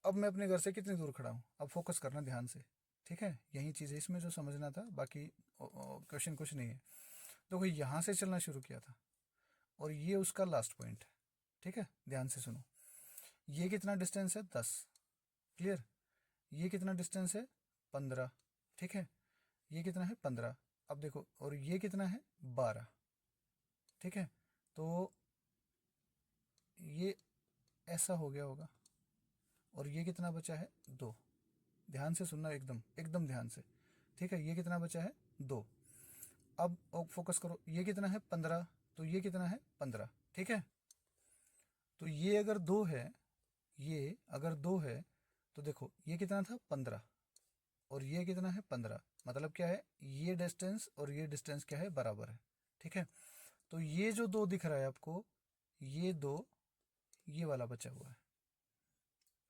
अब मैं अपने घर से कितनी दूर खड़ा हूँ, अब फोकस करना ध्यान से, ठीक है। यही चीज़ है इसमें जो समझना था, बाकी क्वेश्चन कुछ नहीं है। देखो यहाँ से चलना शुरू किया था और ये उसका लास्ट पॉइंट है, ठीक है। ध्यान से सुनो, ये कितना डिस्टेंस है, 10। क्लियर। ये कितना डिस्टेंस है, 15, ठीक है। ये कितना है, 15। अब देखो, और ये कितना है, 12, ठीक है। तो ये ऐसा हो गया होगा, और ये कितना बचा है, 2। ध्यान से सुनना, एकदम एकदम ध्यान से, ठीक है। ये कितना बचा है, 2। अब फोकस करो, ये कितना है, 15, तो ये कितना है, 15, ठीक है। तो ये अगर 2 है, ये अगर 2 है तो देखो ये कितना था, 15, और ये कितना है, 15। मतलब क्या है, ये डिस्टेंस और ये डिस्टेंस क्या है, बराबर है, ठीक है। तो ये जो 2 दिख रहा है आपको, ये 2, ये वाला बचा हुआ है,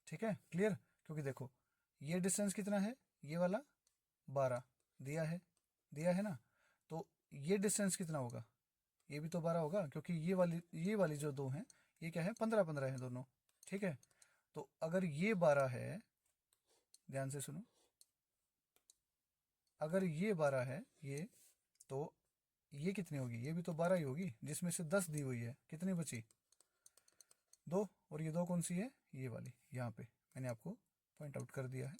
ठीक है। क्लियर। क्योंकि देखो ये डिस्टेंस कितना है, ये वाला 12 दिया है ना। तो ये डिस्टेंस कितना होगा, ये भी तो 12 होगा, क्योंकि ये वाली जो 2 हैं ये क्या है, 15-15 है दोनों, ठीक है। तो अगर ये 12 है, ध्यान से सुनो, अगर ये 12 है ये, तो ये कितनी होगी, ये भी तो 12 ही होगी, जिसमें से 10 दी हुई है, कितनी बची, 2। और ये 2 कौन सी है, ये वाली, यहाँ पे मैंने आपको पॉइंट आउट कर दिया है,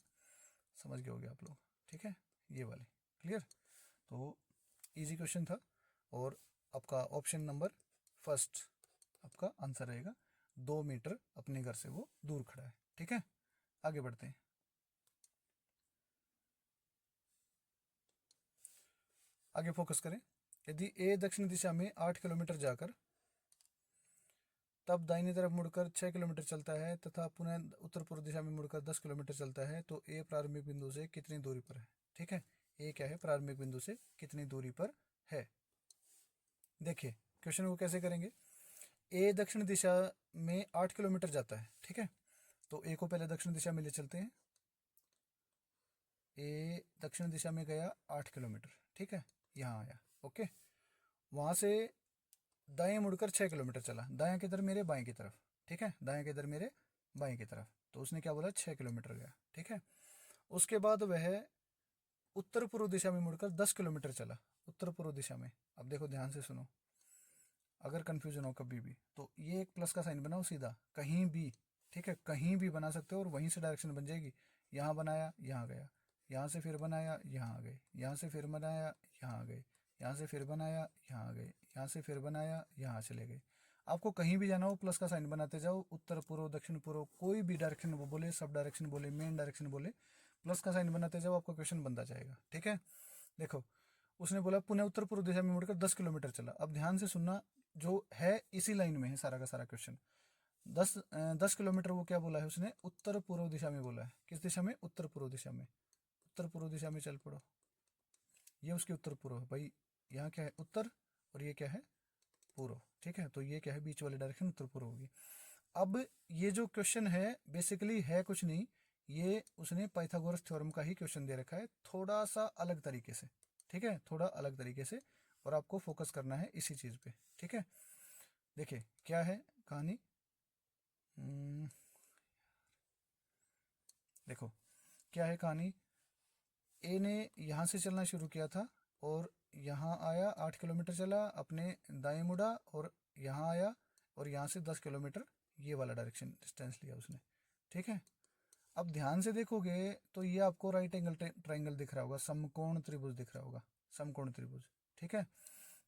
समझ गए होगे आप लोग, ठीक है, ये वाली। क्लियर। तो इजी क्वेश्चन था, और आपका ऑप्शन नंबर फर्स्ट आपका आंसर रहेगा, 2 मीटर अपने घर से वो दूर खड़ा है, ठीक है। आगे बढ़ते हैं। आगे फोकस करें। यदि ए दक्षिण दिशा में 8 किलोमीटर जाकर तब दाहिनी तरफ मुड़कर 6 किलोमीटर चलता है तथा पुनः उत्तर पूर्व दिशा में मुड़कर 10 किलोमीटर चलता है, तो ए प्रारंभिक बिंदु से कितनी दूरी पर है, ठीक है। ए क्या है, प्रारंभिक बिंदु से कितनी दूरी पर है। देखिए क्वेश्चन को कैसे करेंगे। ए दक्षिण दिशा में 8 किलोमीटर जाता है, ठीक है। तो ए को पहले दक्षिण दिशा में ले चलते हैं। ए दक्षिण दिशा में गया 8 किलोमीटर, ठीक है, यहाँ आया, ओके। वहाँ से दाएं मुड़कर 6 किलोमीटर चला, दाएं किधर, मेरे बाएं की तरफ, ठीक है, दाएं किधर, मेरे बाएं की तरफ। तो उसने क्या बोला, 6 किलोमीटर गया, ठीक है। उसके बाद वह उत्तर पूर्व दिशा में मुड़कर 10 किलोमीटर चला, उत्तर पूर्व दिशा में। अब देखो ध्यान से सुनो, अगर कंफ्यूजन हो कभी भी तो ये एक प्लस का साइन बनाओ सीधा, कहीं भी, ठीक है, कहीं भी बना सकते हो और वहीं से डायरेक्शन बन जाएगी। यहाँ बनाया, यहाँ गया, यहाँ से फिर बनाया, यहाँ आ गए, यहाँ से फिर बनाया, यहाँ आ गए, यहाँ से फिर बनाया, यहाँ आ गए, यहाँ से फिर बनाया, यहाँ चले गए। आपको कहीं भी जाना हो प्लस का साइन बनाते जाओ, उत्तर पूर्व, दक्षिण पूर्व, कोई भी डायरेक्शन वो बोले, सब डायरेक्शन बोले, मेन डायरेक्शन बोले, प्लस का साइन बनाते जाओ, आपका क्वेश्चन बनता जाएगा, ठीक है। देखो उसने बोला पुनः उत्तर पूर्व दिशा में मुड़कर 10 किलोमीटर चला। अब ध्यान से सुनना, जो है इसी लाइन में है सारा का सारा क्वेश्चन। 10 किलोमीटर वो क्या बोला है उसने, उत्तर पूर्व दिशा में बोला है। किस दिशा में, उत्तर पूर्व दिशा में। उत्तर पूर्व दिशा में चल पड़ो, ये उसकी उत्तर पूर्व है भाई। यहाँ क्या है, उत्तर, और ये क्या है, पूर्व, ठीक है। तो ये क्या है, बीच वाली डायरेक्शन उत्तर पूर्व होगी। अब ये जो क्वेश्चन है बेसिकली है कुछ नहीं, ये उसने पाइथागोरस थ्योरम का ही क्वेश्चन दे रखा है, थोड़ा सा अलग तरीके से, ठीक है, थोड़ा अलग तरीके से, और आपको फोकस करना है इसी चीज़ पे, ठीक है। देखिए क्या है कहानी। देखो क्या है कहानी। ए ने यहाँ से चलना शुरू किया था और यहाँ आया, 8 किलोमीटर चला, अपने दाएं मुड़ा और यहाँ आया, और यहाँ से 10 किलोमीटर ये वाला डायरेक्शन डिस्टेंस लिया उसने, ठीक है। अब ध्यान से देखोगे तो ये आपको राइट एंगल ट्राइंगल दिख रहा होगा, समकोण त्रिभुज दिख रहा होगा, समकोण त्रिभुज, ठीक है।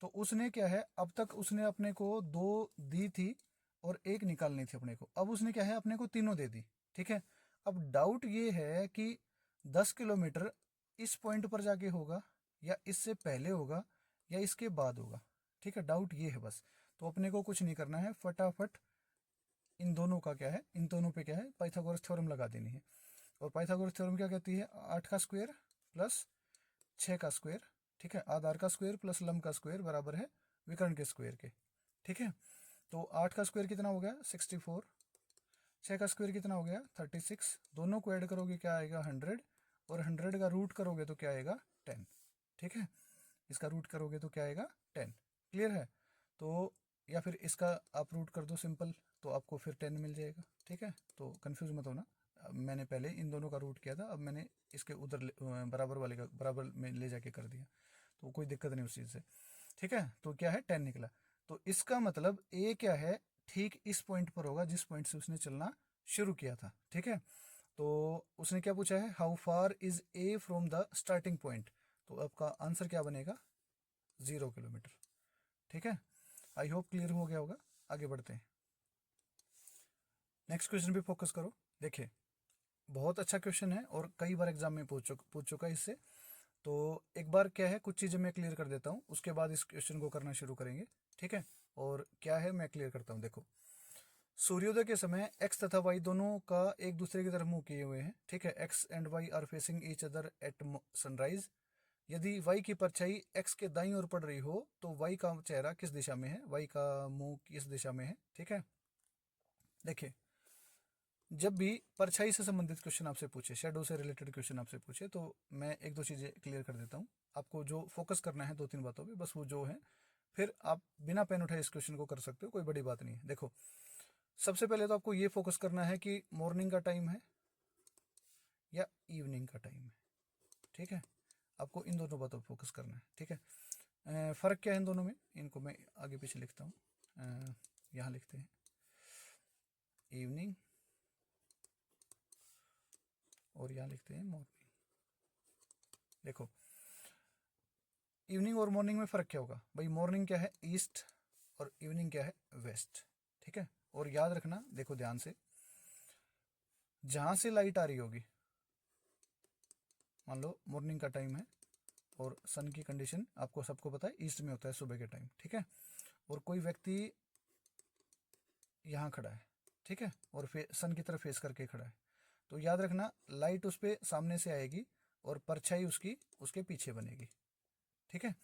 तो उसने क्या है, अब तक उसने अपने को 2 दी थी और 1 निकालनी थी अपने को, अब उसने क्या है अपने को तीनों दे दी, ठीक है। अब डाउट ये है कि 10 किलोमीटर इस पॉइंट पर जाके होगा या इससे पहले होगा या इसके बाद होगा, ठीक है, डाउट ये है बस। तो अपने को कुछ नहीं करना है, फटाफट इन दोनों का क्या है, इन दोनों पे क्या है, पाइथागोरस थ्योरम लगा देनी है। और पाइथागोरस थ्योरम क्या कहती है, 8 का स्क्वायर प्लस 6 का स्क्वायर, ठीक है, आधार का स्क्वायर प्लस लंब का स्क्वायर बराबर है विकर्ण के स्क्वायर के, ठीक है। तो 8 का स्क्वायर कितना हो गया 64, 6 का स्क्वायर कितना हो गया 36, दोनों को ऐड करोगे क्या आएगा 100, और 100 का रूट करोगे तो क्या आएगा 10, ठीक है। इसका रूट करोगे तो क्या आएगा 10, क्लियर है। तो या फिर इसका आप रूट कर दो सिंपल, तो आपको फिर 10 मिल जाएगा, ठीक है। तो कंफ्यूज मत होना, मैंने पहले इन दोनों का रूट किया था, अब मैंने इसके उधर बराबर वाले का बराबर में ले जाके कर दिया, तो कोई दिक्कत नहीं उस चीज़ से, ठीक है। तो क्या है 10 निकला, तो इसका मतलब ए क्या है, ठीक इस पॉइंट पर होगा जिस पॉइंट से उसने चलना शुरू किया था, ठीक है। तो उसने क्या पूछा है, how far is a from the starting point, तो आपका आंसर क्या बनेगा 0 किलोमीटर, ठीक है। आई होप क्लियर हो गया होगा। आगे बढ़ते हैं, नेक्स्ट क्वेश्चन पे फोकस करो। देखिए बहुत अच्छा क्वेश्चन है और कई बार एग्जाम में पूछ चुका है इससे। तो एक बार क्या है, कुछ चीज़ें मैं क्लियर कर देता हूँ, उसके बाद इस क्वेश्चन को करना शुरू करेंगे, ठीक है। और क्या है मैं क्लियर करता हूँ। देखो सूर्योदय के समय एक्स तथा वाई दोनों का एक दूसरे की तरफ मुंह किए हुए हैं, ठीक है, X and Y are facing each other at sunrise. यदि वाई की परछाई एक्स के दाईं ओर पड़ रही हो तो वाई का चेहरा किस दिशा में है, वाई का मुंह किस दिशा में है, ठीक है। देखिए जब भी परछाई से संबंधित क्वेश्चन आपसे पूछे, शेडो से रिलेटेड क्वेश्चन आपसे पूछे, तो मैं एक दो चीज़ें क्लियर कर देता हूँ आपको। जो फोकस करना है 2-3 बातों पे, बस वो जो है, फिर आप बिना पेन उठाए इस क्वेश्चन को कर सकते हो, कोई बड़ी बात नहीं है। देखो सबसे पहले तो आपको ये फोकस करना है कि मॉर्निंग का टाइम है या इवनिंग का टाइम है, ठीक है। आपको इन दोनों बातों पर फोकस करना है, ठीक है। फ़र्क क्या है इन दोनों में, इनको मैं आगे पीछे लिखता हूँ। यहाँ लिखते हैं इवनिंग और यहाँ लिखते हैं मॉर्निंग। देखो इवनिंग और मॉर्निंग में फ़र्क क्या होगा भाई, मॉर्निंग क्या है ईस्ट और इवनिंग क्या है वेस्ट, ठीक है। और याद रखना, देखो ध्यान से, जहाँ से लाइट आ रही होगी, मान लो मॉर्निंग का टाइम है और सन की कंडीशन आपको सबको पता है ईस्ट में होता है सुबह के टाइम, ठीक है। और कोई व्यक्ति यहाँ खड़ा है, ठीक है, और सन की तरफ फेस करके खड़ा है, तो याद रखना लाइट उस पर सामने से आएगी और परछाई उसकी उसके पीछे बनेगी, ठीक है।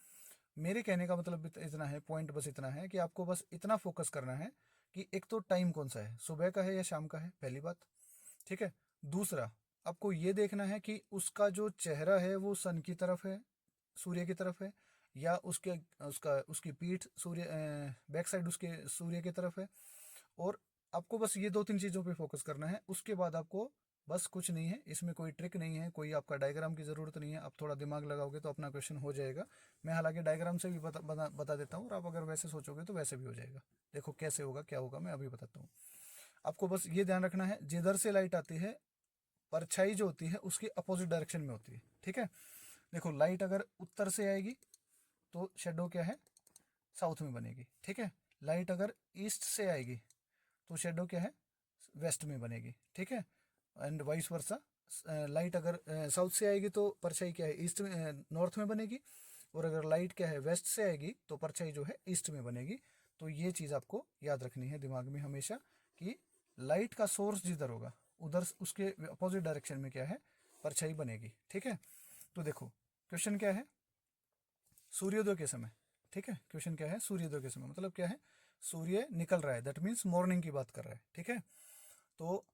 मेरे कहने का मतलब इतना है, पॉइंट बस इतना है कि आपको बस इतना फोकस करना है कि एक तो टाइम कौन सा है, सुबह का है या शाम का है, पहली बात, ठीक है। दूसरा आपको ये देखना है कि उसका जो चेहरा है वो सन की तरफ है, सूर्य की तरफ है, या उसके उसका उसकी पीठ सूर्य बैक साइड उसके सूर्य की तरफ है। और आपको बस ये 2-3 चीज़ों पे फोकस करना है, उसके बाद आपको बस कुछ नहीं है, इसमें कोई ट्रिक नहीं है, कोई आपका डायग्राम की ज़रूरत नहीं है, आप थोड़ा दिमाग लगाओगे तो अपना क्वेश्चन हो जाएगा। मैं हालांकि डायग्राम से भी बता देता हूँ, और आप अगर वैसे सोचोगे तो वैसे भी हो जाएगा। देखो कैसे होगा क्या होगा मैं अभी बताता हूँ। आपको बस ये ध्यान रखना है, जिधर से लाइट आती है परछाई जो होती है उसकी अपोजिट डायरेक्शन में होती है, ठीक है। देखो लाइट अगर उत्तर से आएगी तो शेडो क्या है साउथ में बनेगी, ठीक है। लाइट अगर ईस्ट से आएगी तो शेडो क्या है वेस्ट में बनेगी, ठीक है। एंड वाइस वर्सा, लाइट अगर साउथ से आएगी तो परछाई क्या है ईस्ट में नॉर्थ में बनेगी, और अगर लाइट क्या है वेस्ट से आएगी तो परछाई जो है ईस्ट में बनेगी। तो ये चीज़ आपको याद रखनी है दिमाग में हमेशा कि लाइट का सोर्स जिधर होगा उधर उसके अपोजिट डायरेक्शन में क्या है परछाई बनेगी, ठीक है। तो देखो क्वेश्चन क्या है, सूर्योदय के समय, ठीक है, क्वेश्चन क्या है, सूर्योदय के समय, मतलब क्या है, सूर्य निकल रहा है, दैट मीन्स मॉर्निंग की बात कर रहा है। ठीक है, तो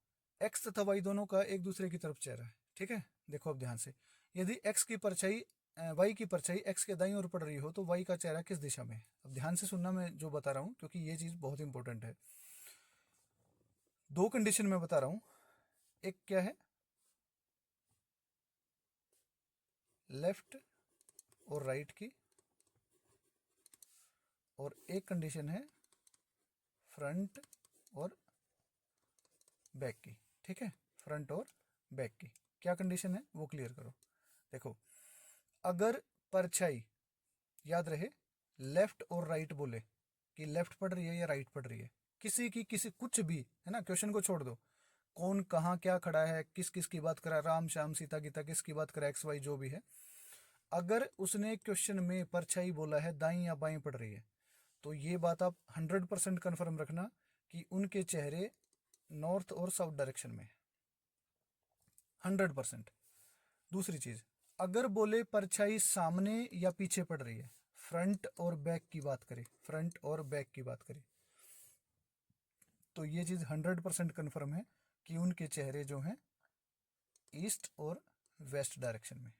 एक्स तथा वाई दोनों का एक दूसरे की तरफ चेहरा है। ठीक है, देखो अब ध्यान से, यदि एक्स की परछाई वाई की परछाई एक्स के दाईं ओर पड़ रही हो तो वाई का चेहरा किस दिशा में है। अब ध्यान से सुनना मैं जो बता रहा हूँ, क्योंकि ये चीज़ बहुत इंपॉर्टेंट है। दो कंडीशन में बता रहा हूँ, एक क्या है, लेफ्ट और राइट की, और एक कंडीशन है फ्रंट और बैक की। ठीक है, फ्रंट और बैक की क्या कंडीशन है वो क्लियर करो। देखो, अगर परछाई, याद रहे, लेफ्ट और राइट बोले कि लेफ्ट पढ़ रही है या राइट पढ़ रही है, किसी की किसी कुछ भी है ना, क्वेश्चन को छोड़ दो, कौन कहाँ क्या खड़ा है, किस किस की बात कर रहा है, राम श्याम सीता गीता किसकी बात कर रहा है, एक्स वाई जो भी है, अगर उसने क्वेश्चन में परछाई बोला है दाई या बाई पढ़ रही है, तो ये बात आप 100% कन्फर्म रखना कि उनके चेहरे नॉर्थ और साउथ डायरेक्शन में, 100%। दूसरी चीज, अगर बोले परछाई सामने या पीछे पड़ रही है, फ्रंट और बैक की बात करें, फ्रंट और बैक की बात करें, तो ये चीज 100% कन्फर्म है कि उनके चेहरे जो हैं ईस्ट और वेस्ट डायरेक्शन में।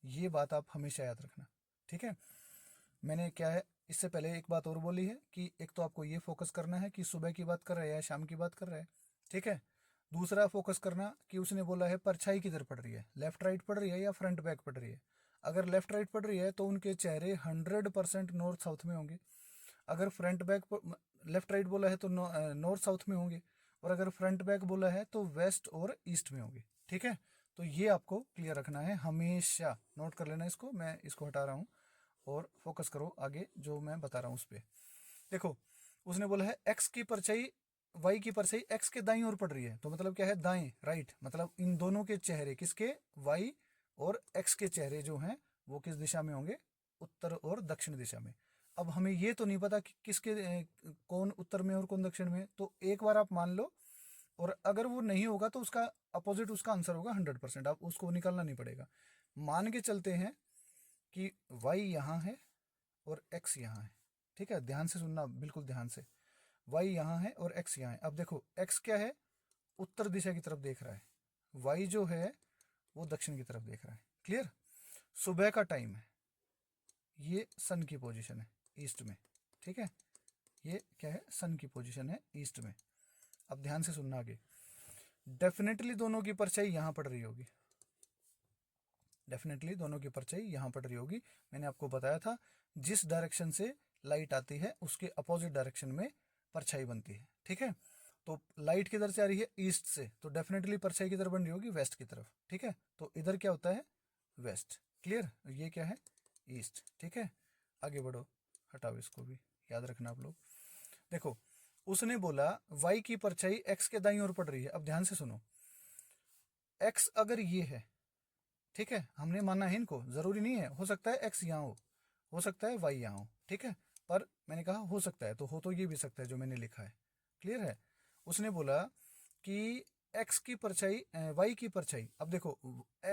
ये बात आप हमेशा याद रखना। ठीक है, मैंने क्या है इससे पहले एक बात और बोली है कि एक तो आपको ये फोकस करना है कि सुबह की बात कर रहा है या शाम की बात कर रहा है। ठीक है, दूसरा फोकस करना कि उसने बोला है परछाई किधर पड़ रही है, लेफ्ट राइट पड़ रही है या फ्रंट बैक पड़ रही है। अगर लेफ्ट राइट पड़ रही है तो उनके चेहरे 100% नॉर्थ साउथ में होंगे। अगर फ्रंट बैक लेफ्ट राइट बोला है तो नॉर्थ साउथ में होंगे, और अगर फ्रंट बैक बोला है तो वेस्ट और ईस्ट में होंगे। ठीक है, तो ये आपको क्लियर रखना है, हमेशा नोट कर लेना इसको, मैं इसको हटा रहा हूँ और फोकस करो आगे जो मैं बता रहा हूँ उस पर। देखो, उसने बोला है एक्स की परछाई वाई की परछाई एक्स के दाईं ओर पड़ रही है, तो मतलब क्या है, दाएं, राइट, मतलब इन दोनों के चेहरे, किसके, वाई और एक्स के चेहरे जो हैं वो किस दिशा में होंगे, उत्तर और दक्षिण दिशा में। अब हमें ये तो नहीं पता कि किसके कौन उत्तर में और कौन दक्षिण में, तो एक बार आप मान लो, और अगर वो नहीं होगा तो उसका अपोजिट उसका आंसर होगा 100%, आप उसको निकालना नहीं पड़ेगा। मान के चलते हैं कि वाई यहाँ है और एक्स यहाँ है। ठीक है, ध्यान से सुनना, बिल्कुल ध्यान से, वाई यहाँ है और एक्स यहाँ है। अब देखो, एक्स क्या है, उत्तर दिशा की तरफ देख रहा है, वाई जो है वो दक्षिण की तरफ देख रहा है। क्लियर, सुबह का टाइम है, ये सन की पोजीशन है ईस्ट में। ठीक है, ये क्या है, सन की पोजीशन है ईस्ट में। अब ध्यान से सुनना आगे, डेफिनेटली दोनों की परछाई यहाँ पड़ रही होगी, डेफिनेटली दोनों की परछाई यहाँ पड़ रही होगी। मैंने आपको बताया था जिस डायरेक्शन से लाइट आती है उसके अपोजिट डायरेक्शन में परछाई बनती है। ठीक है, तो लाइट किधर से आ रही है, ईस्ट से, तो डेफिनेटली परछाई किधर बन रही होगी, वेस्ट की तरफ। ठीक है, तो इधर क्या होता है, वेस्ट। क्लियर, ये क्या है, ईस्ट। ठीक है, आगे बढ़ो, हटाओ इसको भी, याद रखना आप लोग। देखो, उसने बोला वाई की परछाई एक्स के दाईं ओर पड़ रही है। अब ध्यान से सुनो, एक्स अगर ये है, ठीक है, हमने माना है इनको, जरूरी नहीं है, हो सकता है एक्स यहाँ हो सकता है वाई यहाँ हो। ठीक है, पर मैंने कहा हो सकता है, तो हो तो ये भी सकता है जो मैंने लिखा है। क्लियर है, उसने बोला कि एक्स की परछाई वाई की परछाई, अब देखो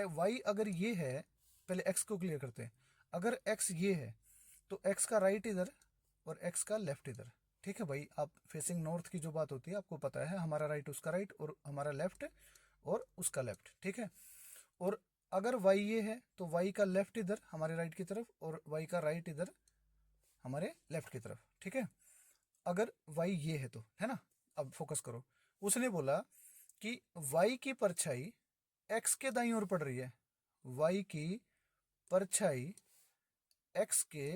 वाई अगर ये है, पहले एक्स को क्लियर करते हैं, अगर एक्स ये है तो एक्स का राइट इधर और एक्स का लेफ्ट इधर। ठीक है भाई, आप फेसिंग नॉर्थ की जो बात होती है आपको पता है, हमारा राइट उसका राइट और हमारा लेफ्ट और उसका लेफ्ट। ठीक है, और अगर वाई ये है तो वाई का लेफ्ट इधर हमारे राइट की तरफ और वाई का राइट इधर हमारे लेफ्ट की तरफ। ठीक है, अगर वाई ये है तो, है ना, अब फोकस करो, उसने बोला कि वाई की परछाई एक्स के दाईं ओर पड़ रही है, वाई की परछाई एक्स के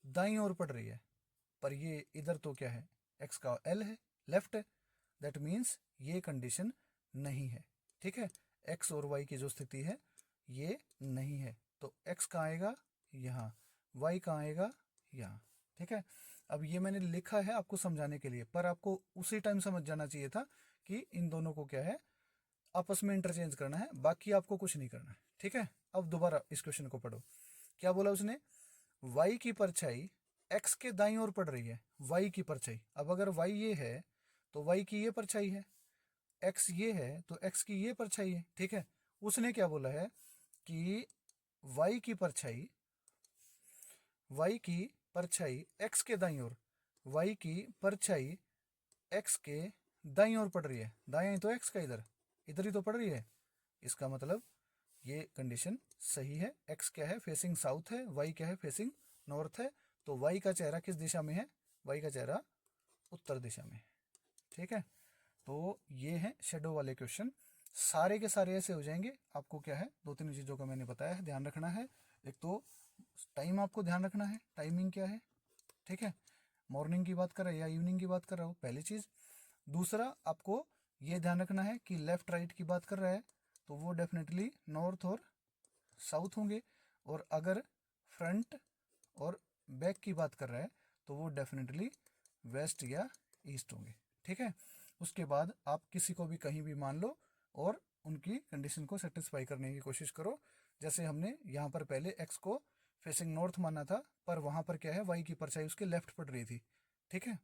दाईं ओर पड़ रही है, पर ये इधर तो क्या है, एक्स का एल है, लेफ्ट है, दैट मीन्स ये कंडीशन नहीं है। ठीक है, एक्स और वाई की जो स्थिति है ये नहीं है, तो एक्स कहाँ आएगा, यहाँ, वाई कहाँ आएगा, यहाँ। ठीक है, अब ये मैंने लिखा है आपको समझाने के लिए, पर आपको उसी टाइम समझ जाना चाहिए था कि इन दोनों को क्या है, आपस में इंटरचेंज करना है, बाकी आपको कुछ नहीं करना है। ठीक है, अब दोबारा इस क्वेश्चन को पढ़ो, क्या बोला उसने, वाई की परछाई एक्स के दाईं ओर पड़ रही है, वाई की परछाई, अब अगर वाई ये है तो वाई की ये परछाई है, एक्स ये है तो एक्स की ये परछाई है। ठीक है, उसने क्या बोला है कि वाई की परछाई, वाई की परछाई x के दाईं ओर, y की परछाई x के दाईं ओर पड़ रही है, दायां ही तो x का इधर इधर ही तो पड़ रही है, इसका मतलब ये कंडीशन सही है। x क्या है, फेसिंग साउथ है, y क्या है, फेसिंग नॉर्थ है, तो y का चेहरा किस दिशा में है, y का चेहरा उत्तर दिशा में है। ठीक है, तो ये है शेडो वाले क्वेश्चन, सारे के सारे ऐसे हो जाएंगे। आपको क्या है, दो तीन चीज़ों का मैंने बताया है, ध्यान रखना है। एक तो टाइम आपको ध्यान रखना है, टाइमिंग क्या है, ठीक है, मॉर्निंग की बात कर रहा है या इवनिंग की बात कर रहा हो, पहली चीज़। दूसरा आपको ये ध्यान रखना है कि लेफ्ट राइट की बात कर रहा है तो वो डेफिनेटली नॉर्थ और साउथ होंगे, और अगर फ्रंट और बैक की बात कर रहा है तो वो डेफिनेटली वेस्ट या ईस्ट होंगे। ठीक है, उसके बाद आप किसी को भी कहीं भी मान लो और उनकी कंडीशन को सेटिस्फाई करने की कोशिश करो। जैसे हमने यहाँ पर पहले एक्स को फेसिंग नॉर्थ माना था, पर वहाँ पर क्या है, वाई की परछाई उसके लेफ्ट पड़ रही थी। ठीक है,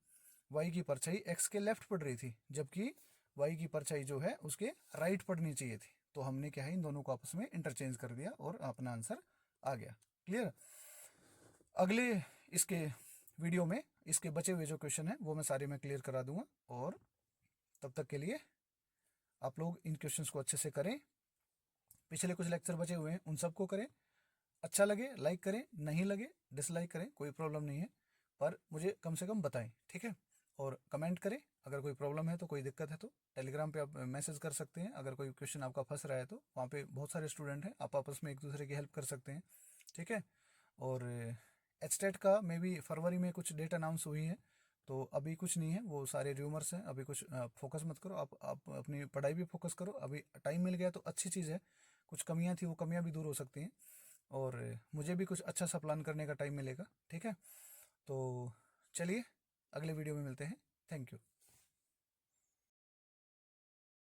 वाई की परछाई एक्स के लेफ्ट पड़ रही थी, जबकि वाई की परछाई जो है उसके राइट पड़नी चाहिए थी। तो हमने क्या है, इन दोनों को आपस में इंटरचेंज कर दिया और अपना आंसर आ गया। क्लियर। अगले इसके वीडियो में इसके बचे हुए जो क्वेश्चन है वो मैं सारे में क्लियर करा दूंगा, और तब तक के लिए आप लोग इन क्वेश्चंस को अच्छे से करें। पिछले कुछ लेक्चर बचे हुए हैं उन सबको करें, अच्छा लगे लाइक करें, नहीं लगे डिसलाइक करें, कोई प्रॉब्लम नहीं है, पर मुझे कम से कम बताएं। ठीक है, और कमेंट करें, अगर कोई प्रॉब्लम है तो कोई दिक्कत है तो टेलीग्राम पे आप मैसेज कर सकते हैं। अगर कोई क्वेश्चन आपका फंस रहा है तो वहाँ पे बहुत सारे स्टूडेंट हैं, आप आपस में एक दूसरे की हेल्प कर सकते हैं। ठीक है, और एचटेट का मे बी फरवरी में कुछ डेट अनाउंस हुई है, तो अभी कुछ नहीं है, वो सारे र्यूमर्स हैं, अभी कुछ फोकस मत करो, आप अपनी पढ़ाई भी फोकस करो। अभी टाइम मिल गया तो अच्छी चीज़ है, कुछ कमियां थी वो कमियां भी दूर हो सकती हैं, और मुझे भी कुछ अच्छा सा प्लान करने का टाइम मिलेगा। ठीक है, तो चलिए अगले वीडियो में मिलते हैं। Thank you.